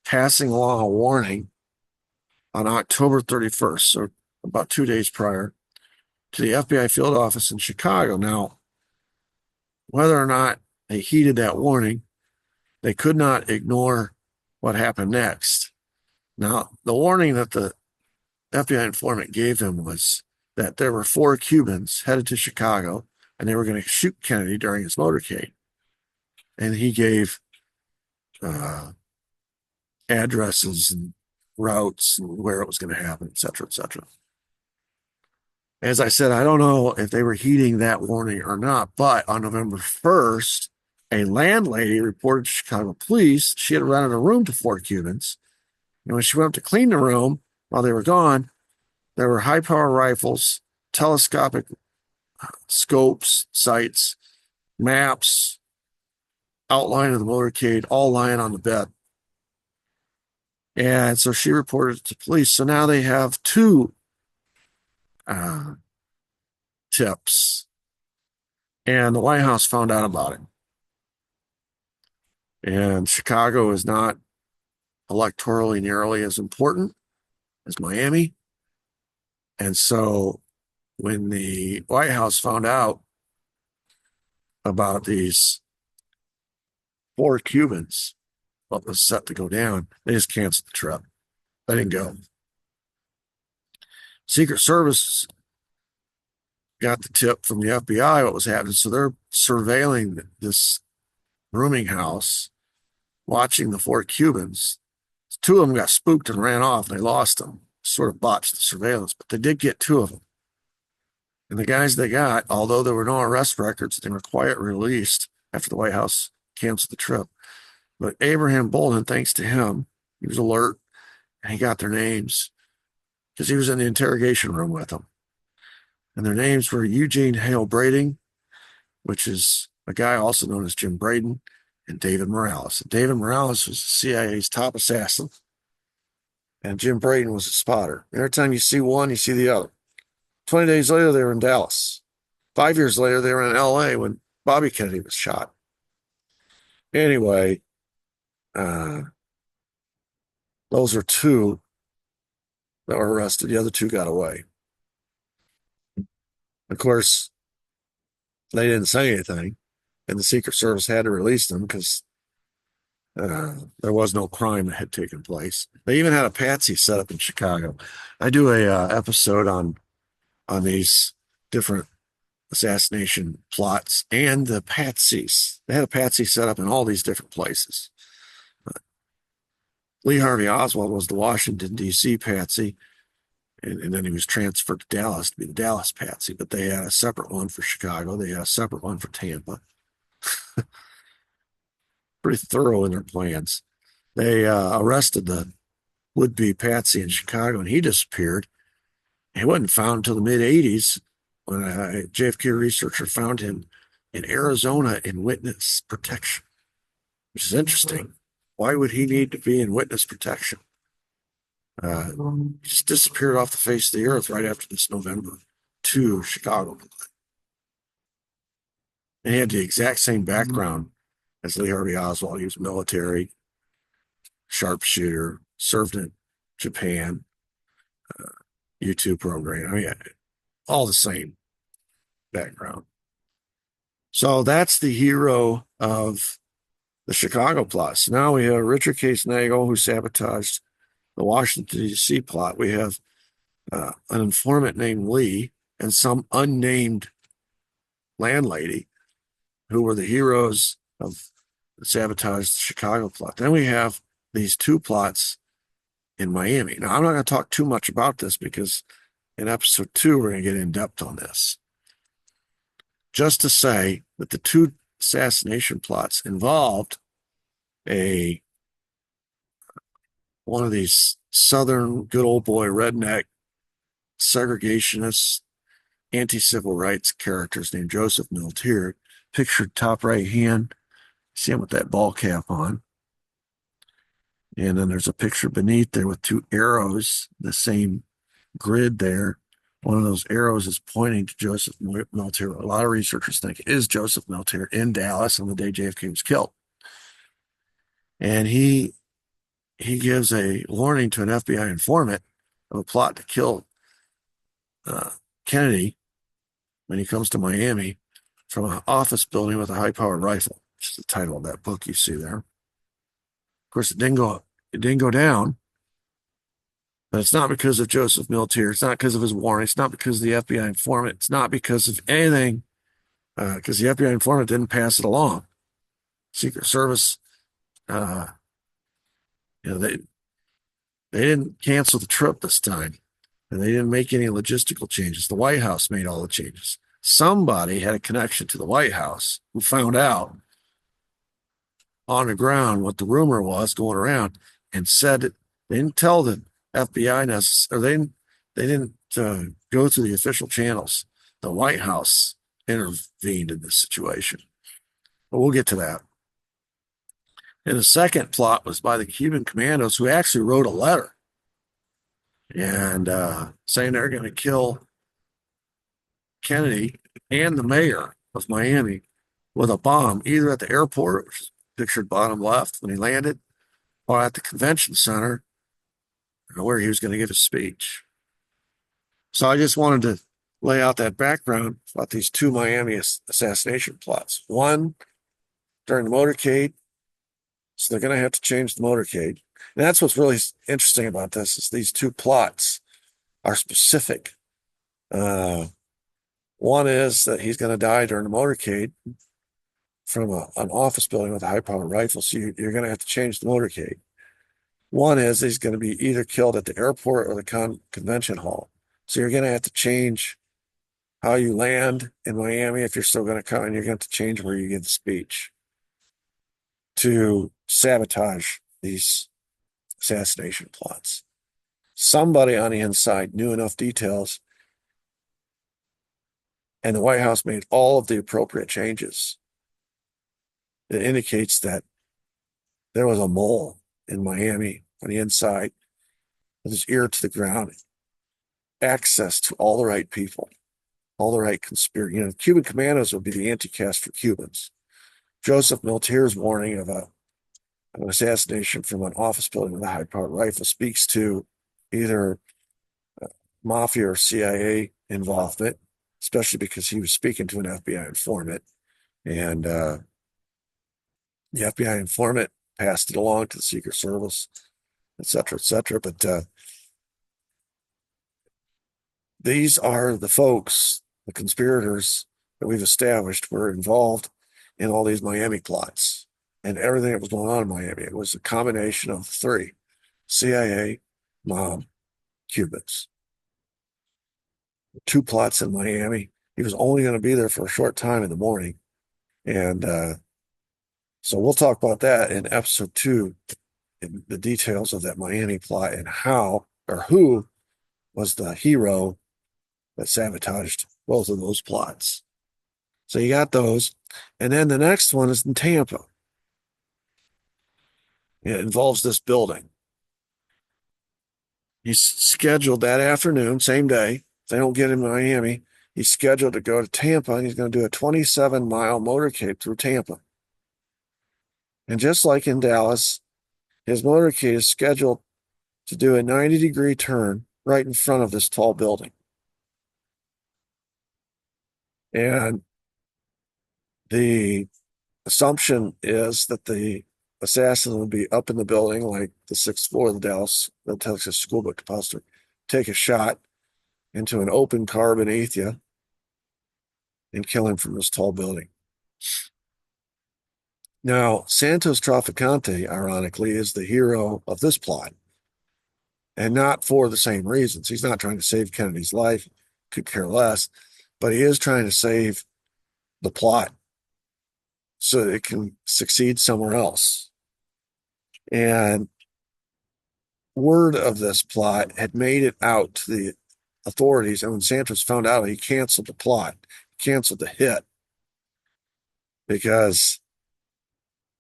passing along a warning on October 31st, so about 2 days prior, to the FBI field office in Chicago. Now, whether or not they heeded that warning, they could not ignore what happened next. Now, the warning that the FBI informant gave them was that there were 4 Cubans headed to Chicago and they were going to shoot Kennedy during his motorcade. And he gave addresses and routes and where it was going to happen, et cetera, et cetera. As I said, I don't know if they were heeding that warning or not, but on November 1st, a landlady reported to Chicago police she had rented a room to 4 Cubans. And when she went up to clean the room while they were gone, there were high-power rifles, telescopic scopes, sights, maps, outline of the motorcade, all lying on the bed. And so she reported it to police. So now they have 2 tips. And the White House found out about it. And Chicago is not electorally nearly as important as Miami. And so when the White House found out about these 4 Cubans, what was set to go down, they just canceled the trip. They didn't go. Secret Service got the tip from the FBI what was happening, so they're surveilling this rooming house, watching the 4 Cubans. 2 of them got spooked and ran off, and they lost them. Sort of botched the surveillance, but they did get 2 of them. And the guys they got, although there were no arrest records, they were quietly released after the White House canceled the trip. But Abraham Bolden, thanks to him, he was alert, and he got their names because he was in the interrogation room with them. And their names were Eugene Hale Brading, which is a guy also known as Jim Braden, and David Morales. And David Morales was the CIA's top assassin, and Jim Braden was a spotter. Every time you see one, you see the other. 20 days later, they were in Dallas. 5 years later, they were in LA when Bobby Kennedy was shot. Anyway, those are two that were arrested. The other two got away. Of course, they didn't say anything, and the Secret Service had to release them because there was no crime that had taken place. They even had a patsy set up in Chicago. I do a episode on these different assassination plots and the patsies. They had a patsy set up in all these different places. Lee Harvey Oswald was the Washington, D.C. patsy, and then he was transferred to Dallas to be the Dallas patsy, but they had a separate one for Chicago. They had a separate one for Tampa. Pretty thorough in their plans. They arrested the would-be patsy in Chicago, and he disappeared. He wasn't found until the mid-'80s when a JFK researcher found him in Arizona in witness protection, which is interesting. Why would he need to be in witness protection? He just disappeared off the face of the earth right after this November to Chicago. And he had the exact same background as Lee Harvey Oswald. He was military, sharpshooter, served in Japan, U-2 program. I mean, all the same background. So that's the hero of the Chicago plot. So now we have Richard Case Nagel, who sabotaged the Washington, D.C. plot. We have an informant named Lee and some unnamed landlady who were the heroes of the sabotaged Chicago plot. Then we have these two plots in Miami. Now, I'm not going to talk too much about this because in episode 2, we're going to get in depth on this. Just to say that the two assassination plots involved one of these Southern good old boy redneck segregationist anti-civil rights characters named Joseph Miltier, pictured top right hand. See him with that ball cap on. And then there's a picture beneath there with two arrows, the same grid there. One of those arrows is pointing to Joseph Miltier. A lot of researchers think it is Joseph Miltier in Dallas on the day JFK was killed. And he gives a warning to an FBI informant of a plot to kill Kennedy when he comes to Miami from an office building with a high-powered rifle, which is the title of that book you see there. Of course, it didn't go down, but it's not because of Joseph Miltier. It's not because of his warning. It's not because of the FBI informant. It's not because of anything, because the FBI informant didn't pass it along. Secret Service, they didn't cancel the trip this time, and they didn't make any logistical changes. The White House made all the changes. Somebody had a connection to the White House who found out on the ground what the rumor was going around and said it. They didn't tell the FBI necessarily. They didn't go through the official channels. The White House intervened in this situation. But we'll get to that. And the second plot was by the Cuban commandos, who actually wrote a letter and saying they're going to kill Kennedy and the mayor of Miami with a bomb, either at the airport, which is pictured bottom left when he landed, or at the convention center where he was going to give a speech. So I just wanted to lay out that background about these two Miami assassination plots. One during the motorcade, so they're going to have to change the motorcade. And that's what's really interesting about this, is these two plots are specific. One is that he's going to die during the motorcade from an office building with a high-powered rifle, so you're going to have to change the motorcade. One is he's going to be either killed at the airport or the convention hall. So you're going to have to change how you land in Miami if you're still going to come, and you're going to have to change where you give the speech to sabotage these assassination plots. somebody on the inside knew enough details, and the White House made all of the appropriate changes. It indicates that there was a mole in Miami on the inside with his ear to the ground, access to all the right people, all the right conspiracy. Cuban commandos would be the anti-caste for Cubans. Joseph Miltier's warning of an assassination from an office building with a high-powered rifle speaks to either mafia or CIA involvement, especially because he was speaking to an FBI informant. And the FBI informant passed it along to the Secret Service, et cetera, et cetera. But these are the folks, the conspirators that we've established were involved in all these Miami plots and everything that was going on in Miami. It was a combination of the three: CIA, mob, Cubans. 2 plots in Miami. He was only going to be there for a short time in the morning. And so we'll talk about that in episode 2, in the details of that Miami plot and how or who was the hero that sabotaged both of those plots. So you got those. And then the next one is in Tampa. It involves this building. He's scheduled that afternoon, same day. If they don't get him in Miami, he's scheduled to go to Tampa, and he's going to do a 27-mile motorcade through Tampa. And just like in Dallas, his motorcade is scheduled to do a 90-degree turn right in front of this tall building. And the assumption is that the assassin will be up in the building, like the 6th floor of the Texas School Book Depository, take a shot into an open car beneath you and kill him from this tall building. Now, Santos Trafficante, ironically, is the hero of this plot, and not for the same reasons. He's not trying to save Kennedy's life, could care less, but he is trying to save the plot so that it can succeed somewhere else. And word of this plot had made it out to the authorities, and when Santos found out, he canceled the plot, canceled the hit, because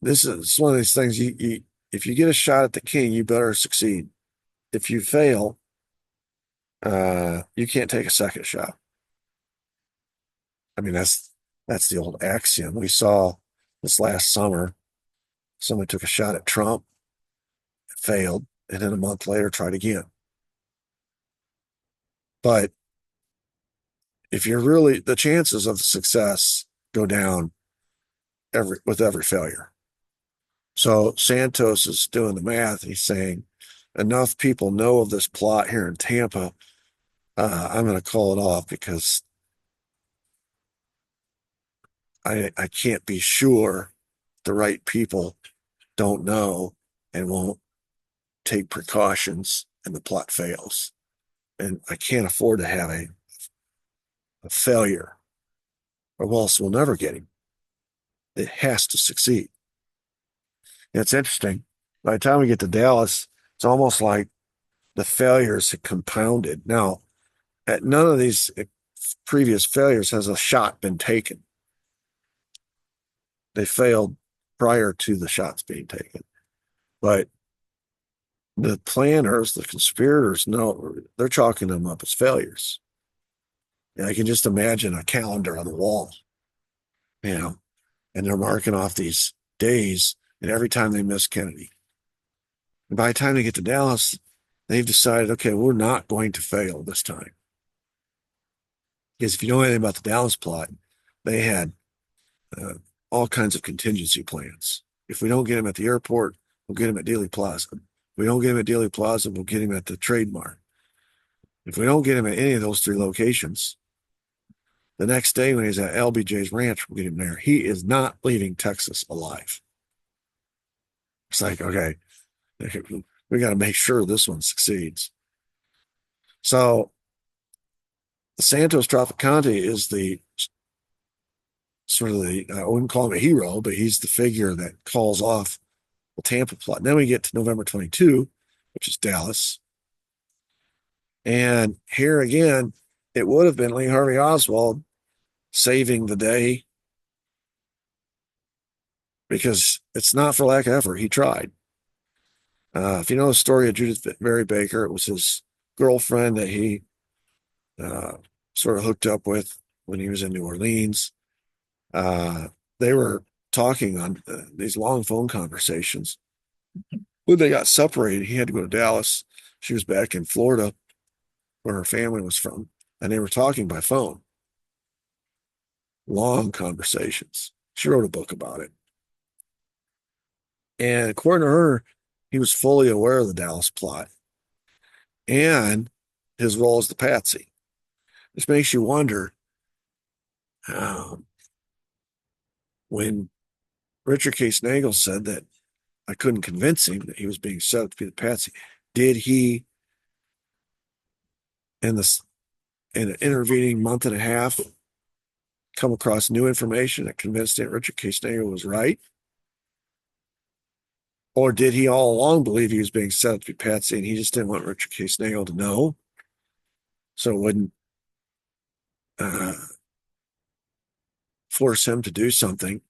this is one of these things, if you get a shot at the king, you better succeed. If you fail, you can't take a second shot. I mean, that's the old axiom. We saw this last summer, somebody took a shot at Trump, failed, and then a month later tried again. But if you're really, the chances of success go down with every failure. So Santos is doing the math. He's saying, enough people know of this plot here in Tampa. I'm going to call it off because I can't be sure the right people don't know and won't take precautions and the plot fails. And I can't afford to have a failure, or else we'll never get him. It has to succeed. And it's interesting. By the time we get to Dallas, it's almost like the failures had compounded. Now, at none of these previous failures has a shot been taken. They failed prior to the shots being taken. But the planners, the conspirators, know they're chalking them up as failures. And I can just imagine a calendar on the wall, and they're marking off these days, and every time they miss Kennedy. And by the time they get to Dallas, they've decided, okay, we're not going to fail this time. Because if you know anything about the Dallas plot, they had all kinds of contingency plans. If we don't get him at the airport, we'll get him at Dealey Plaza. If we don't get him at Dealey Plaza, we'll get him at the Trade Mart. If we don't get him at any of those 3 locations, the next day when he's at LBJ's ranch, we'll get him there. He is not leaving Texas alive. It's like, okay, we got to make sure this one succeeds. So Santos Trafficante is the sort of I wouldn't call him a hero, but he's the figure that calls off the Tampa plot. And then we get to November 22, which is Dallas. And here again, it would have been Lee Harvey Oswald saving the day because it's not for lack of effort. He tried. If you know the story of Judith Mary Baker, it was his girlfriend that he uh, sort of hooked up with when he was in New Orleans. Uh, they were talking on these long phone conversations. When they got separated, he had to go to Dallas. She was back in Florida, where her family was from, and they were talking by phone. Long conversations. She wrote a book about it. And according to her, he was fully aware of the Dallas plot and his role as the patsy. This makes you wonder um, when Richard Case Nagel said that I couldn't convince him that he was being set up to be the patsy. Did he, in an intervening month and a half, come across new information that convinced him Richard Case Nagel was right? Or did he all along believe he was being set up to be patsy and he just didn't want Richard Case Nagel to know? So it wouldn't uh, force him to do something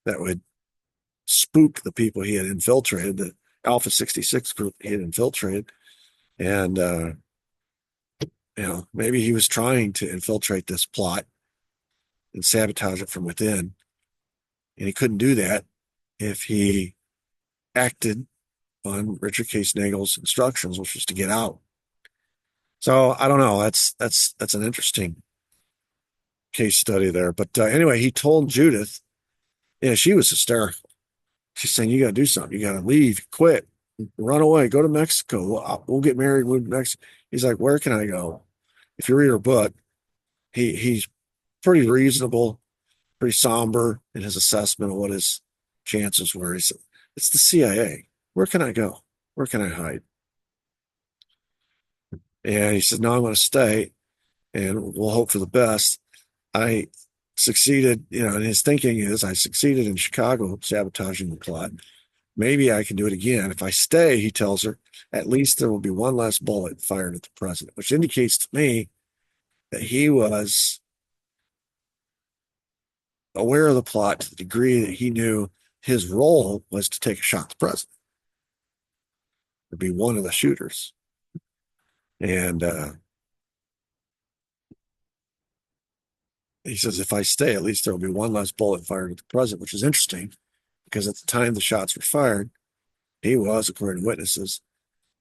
that would spook the people he had infiltrated, the Alpha 66 group he had infiltrated. And, maybe he was trying to infiltrate this plot and sabotage it from within. And he couldn't do that if he acted on Richard Case Nagel's instructions, which was to get out. So I don't know. That's an interesting case study there. But anyway, he told Judith, yeah, she was hysterical. She's saying, you got to do something. You got to leave, quit, run away, go to Mexico. We'll get married, move to Mexico. He's like, where can I go? If you read her book, he's pretty reasonable, pretty somber in his assessment of what his chances were. He said, it's the CIA. Where can I go? Where can I hide? And he said, no, I'm going to stay and we'll hope for the best. I succeeded, and his thinking is I succeeded in Chicago sabotaging the plot. Maybe I can do it again. If I stay, he tells her, at least there will be one less bullet fired at the president, which indicates to me that he was aware of the plot to the degree that he knew his role was to take a shot at the president, to be one of the shooters. And he says, if I stay, at least there will be one less bullet fired at the president, which is interesting because at the time the shots were fired, he was, according to witnesses,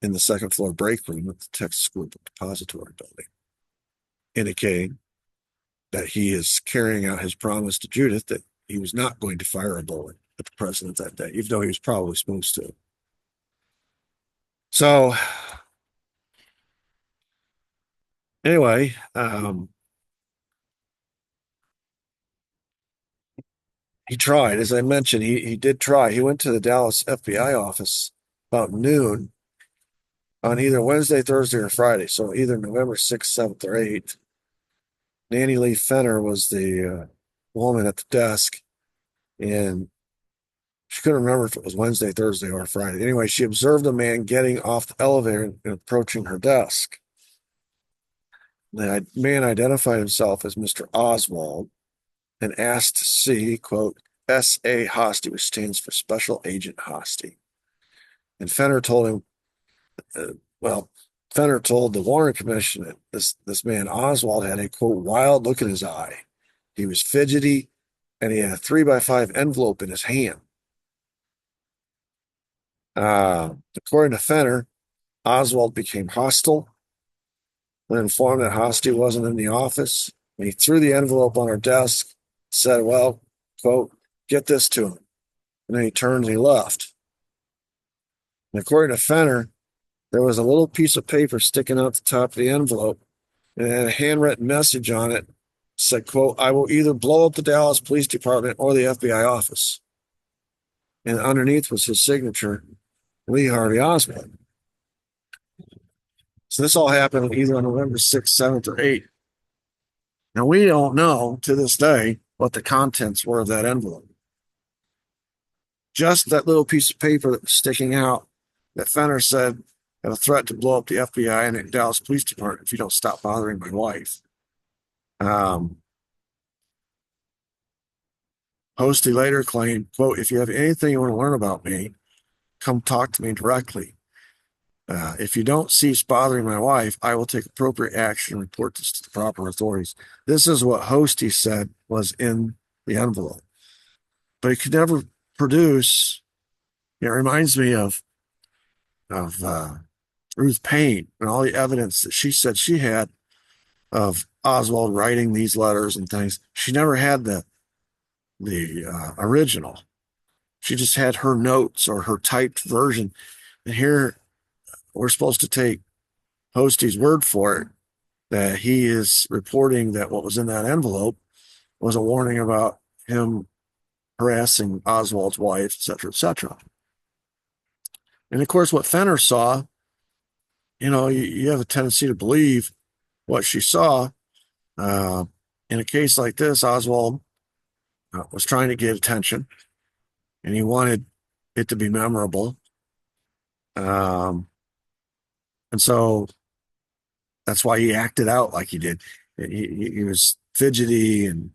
in the second floor break room of the Texas Group Depository building, indicating that he is carrying out his promise to Judith that he was not going to fire a bullet at the president that day, even though he was probably supposed to. So anyway, he tried. As I mentioned, he did try. He went to the Dallas FBI office about noon on either Wednesday, Thursday, or Friday. So either November 6th, 7th, or 8th. Nanny Lee Fenner was the woman at the desk, and she couldn't remember if it was Wednesday, Thursday, or Friday. Anyway, she observed a man getting off the elevator and approaching her desk. The man identified himself as Mr. Oswald and asked to see, quote, S.A. Hosty, which stands for Special Agent Hosty. And Fenner told him, Fenner told the Warren Commission that this man Oswald had a, quote, wild look in his eye. He was fidgety, and he had a 3x5 envelope in his hand. According to Fenner, Oswald became hostile when informed that Hosty wasn't in the office. And he threw the envelope on her desk, said, well, quote, get this to him. And then he turned and he left. And according to Fenner, there was a little piece of paper sticking out the top of the envelope and it had a handwritten message on it. Said, quote, I will either blow up the Dallas Police Department or the FBI office. And underneath was his signature, Lee Harvey Oswald. So this all happened either on November 6th, 7th, or 8th. Now, we don't know to this day what the contents were of that envelope. Just that little piece of paper that was sticking out that Fenner said had a threat to blow up the FBI and the Dallas Police Department if you don't stop bothering my wife. Hosty later claimed, quote, if you have anything you want to learn about me, come talk to me directly. If you don't cease bothering my wife, I will take appropriate action and report this to the proper authorities. This is what Hosty said was in the envelope. But he could never produce. It reminds me of Ruth Payne and all the evidence that she said she had of Oswald writing these letters and things. She never had the original. She just had her notes or her typed version. And here we're supposed to take Hosty's word for it that he is reporting that what was in that envelope was a warning about him harassing Oswald's wife, et cetera, et cetera. And of course, what Fenner saw, you have a tendency to believe what she saw. In a case like this, Oswald was trying to get attention, and he wanted it to be memorable. And so that's why he acted out like he did. He was fidgety and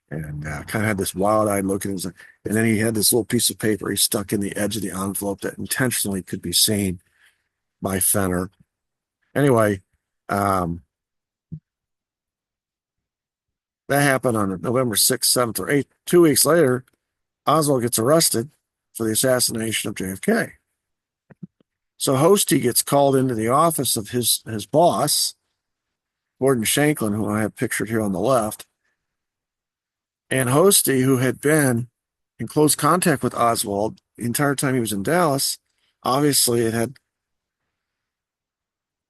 kind of had this wild-eyed look at him. And then he had this little piece of paper he stuck in the edge of the envelope that intentionally could be seen by Fenner. Anyway, that happened on November 6th, 7th, or 8th. 2 weeks later, Oswald gets arrested for the assassination of JFK. So Hosty gets called into the office of his boss, Gordon Shanklin, who I have pictured here on the left. And Hosty, who had been in close contact with Oswald the entire time he was in Dallas, obviously it had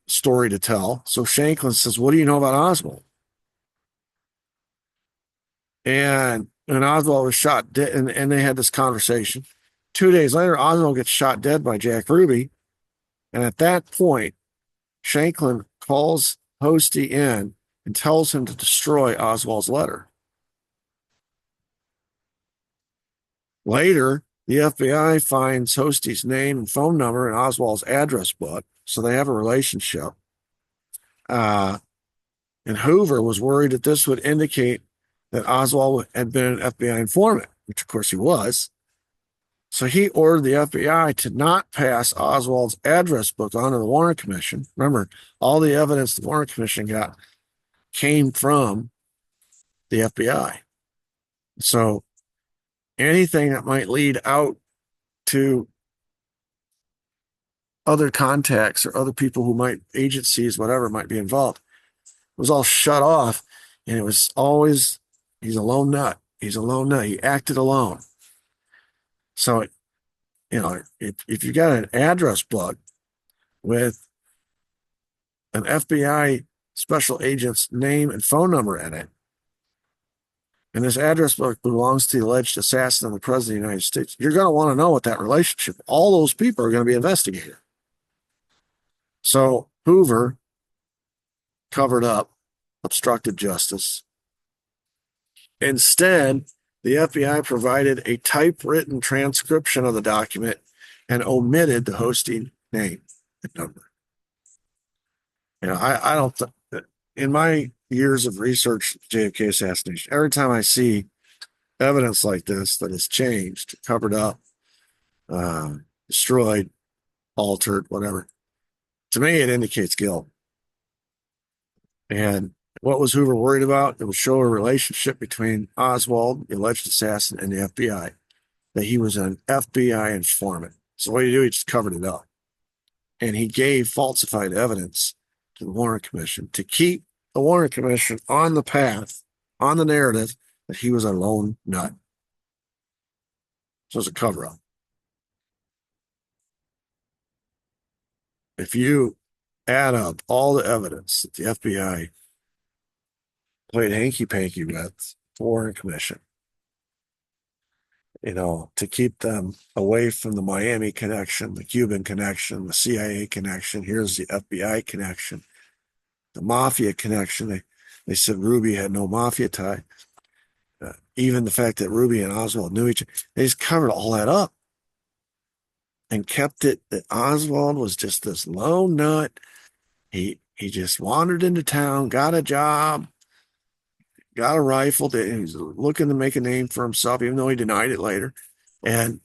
a story to tell. So Shanklin says, what do you know about Oswald? And Oswald was shot dead, and they had this conversation. 2 days later, Oswald gets shot dead by Jack Ruby. And at that point, Shanklin calls Hosty in and tells him to destroy Oswald's letter. Later, the FBI finds Hosty's name and phone number in Oswald's address book, so they have a relationship. And Hoover was worried that this would indicate that Oswald had been an FBI informant, which of course he was. So he ordered the FBI to not pass Oswald's address book on to the Warren Commission. Remember, all the evidence the Warren Commission got came from the FBI. So anything that might lead out to other contacts or other people who might, agencies, whatever, might be involved, was all shut off. And it was always, he's a lone nut. He's a lone nut. He acted alone. So, if you got an address book with an FBI special agent's name and phone number in it, and this address book belongs to the alleged assassin of the President of the United States, you're going to want to know what that relationship, all those people are going to be investigated. So Hoover covered up, obstructed justice. Instead, the FBI provided a typewritten transcription of the document and omitted the Hosty name and number. I don't, in my years of research, JFK assassination, every time I see evidence like this that is changed, covered up, destroyed, altered, whatever, to me, it indicates guilt. And what was Hoover worried about? It would show a relationship between Oswald, the alleged assassin, and the FBI, that he was an FBI informant. So what did he do? He just covered it up. And he gave falsified evidence to the Warren Commission to keep the Warren Commission on the path, on the narrative that he was a lone nut. So it's a cover-up. If you add up all the evidence that the FBI played hanky-panky with the Warren Commission, to keep them away from the Miami connection, the Cuban connection, the CIA connection, here's the FBI connection, the mafia connection. They said Ruby had no mafia tie. Even the fact that Ruby and Oswald knew each other, they just covered all that up. and kept it that Oswald was just this lone nut. He just wandered into town, got a job, got a rifle that he was looking to make a name for himself, even though he denied it later. And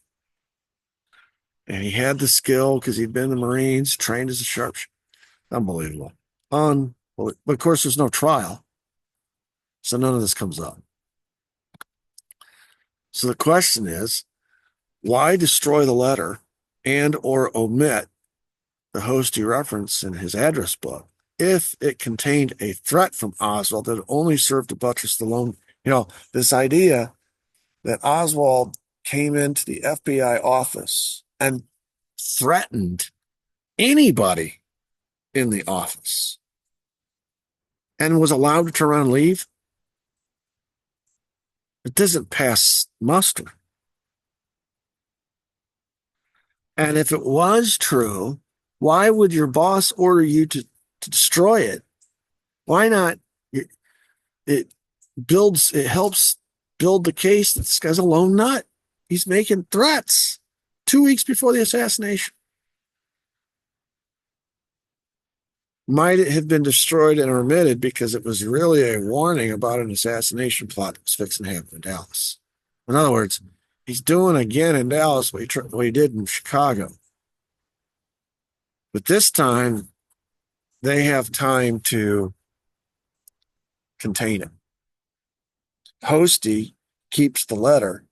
he had the skill because he'd been in the Marines, trained as a sharpshooter. Unbelievable. But of course, there's no trial, so none of this comes up. So the question is, why destroy the letter and or omit the Hosty reference in his address book if it contained a threat from Oswald that only served to buttress the lone, this idea that Oswald came into the FBI office and threatened anybody in the office and was allowed to turn around and leave? It doesn't pass muster. And if it was true, why would your boss order you to destroy it? Why not? It helps build the case that this guy's a lone nut. He's making threats 2 weeks before the assassination. Might it have been destroyed and omitted because it was really a warning about an assassination plot that was fixing to happen in Dallas? In other words, he's doing again in Dallas what he did in Chicago. But this time, they have time to contain it. Hosty keeps the letter,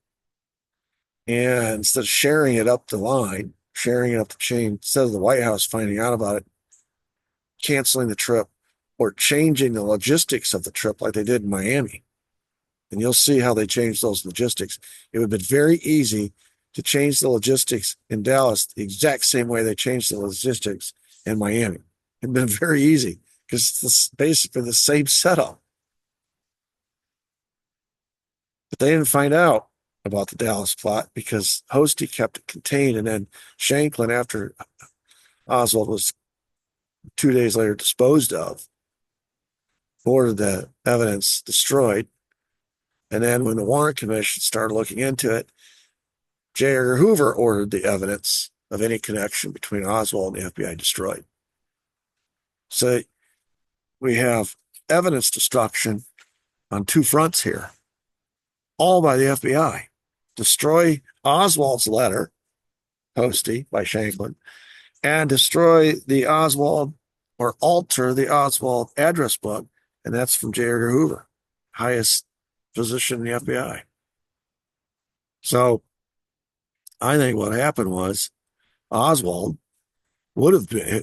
and instead of sharing it up the line, sharing it up the chain, instead of the White House finding out about it, canceling the trip, or changing the logistics of the trip like they did in Miami. And you'll see how they changed those logistics. It would have been very easy to change the logistics in Dallas the exact same way they changed the logistics in Miami. It would have been very easy because it's basically the same setup. But they didn't find out about the Dallas plot because Hosty kept it contained, and then Shanklin, after Oswald was 2 days later disposed of, ordered the evidence destroyed. And then when the Warren Commission started looking into it, J. Edgar Hoover ordered the evidence of any connection between Oswald and the FBI destroyed. So we have evidence destruction on two fronts here, all by the FBI. Destroy Oswald's letter, Hosty by Shanklin, and destroy the Oswald or alter the Oswald address book, and that's from J. Edgar Hoover, highest position in the FBI. So I think what happened was Oswald would have been,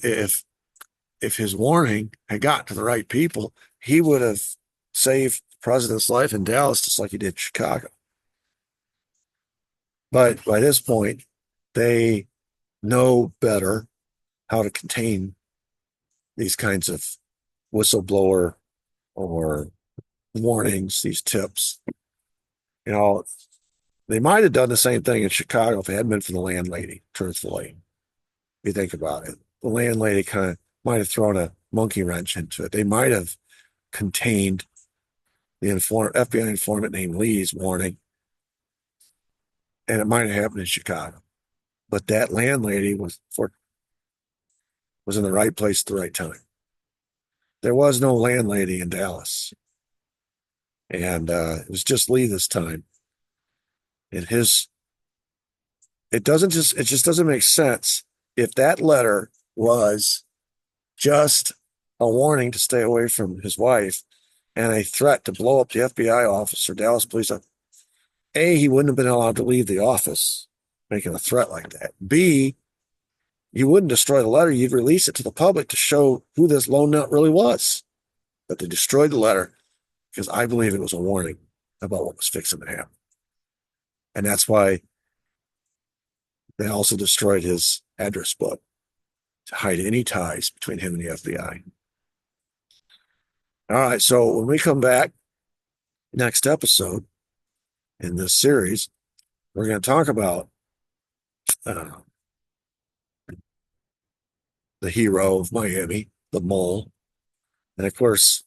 if his warning had gotten to the right people, he would have saved the president's life in Dallas just like he did in Chicago. But by this point, they know better how to contain these kinds of whistleblower or warnings, these tips. They might have done the same thing in Chicago if it hadn't been for the landlady, truthfully. If you think about it, the landlady kind of might have thrown a monkey wrench into it. They might have contained the FBI informant named Lee's warning, and it might have happened in Chicago. But that landlady was in the right place at the right time. There was no landlady in Dallas, and it was just Lee this time. And it just doesn't make sense if that letter was just a warning to stay away from his wife and a threat to blow up the FBI office or Dallas police. A, he wouldn't have been allowed to leave the office making a threat like that. B, you wouldn't destroy the letter. You'd release it to the public to show who this lone nut really was. But they destroyed the letter because I believe it was a warning about what was fixing to happen. And that's why they also destroyed his address book to hide any ties between him and the FBI. All right, so when we come back next episode in this series, we're going to talk about the hero of Miami, the mole. And of course,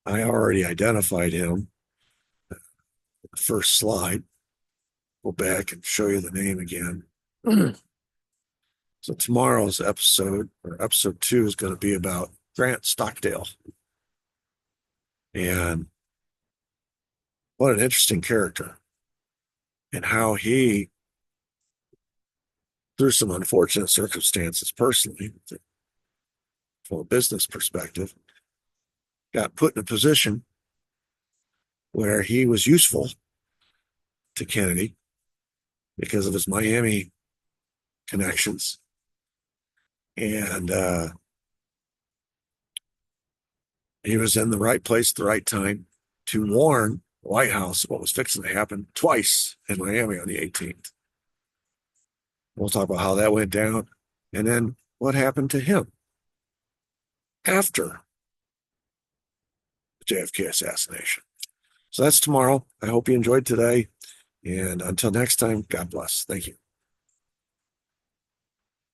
I already identified him in the first slide. Go back and show you the name again. So tomorrow's episode, or episode 2, is going to be about Grant Stockdale. And what an interesting character, and how he, through some unfortunate circumstances personally, from a business perspective, got put in a position where he was useful to Kennedy because of his Miami connections. And he was in the right place at the right time to warn the White House what was fixing to happen twice in Miami on the 18th. We'll talk about how that went down, and then what happened to him after the JFK assassination. So that's tomorrow. I hope you enjoyed today. And until next time, God bless. Thank you.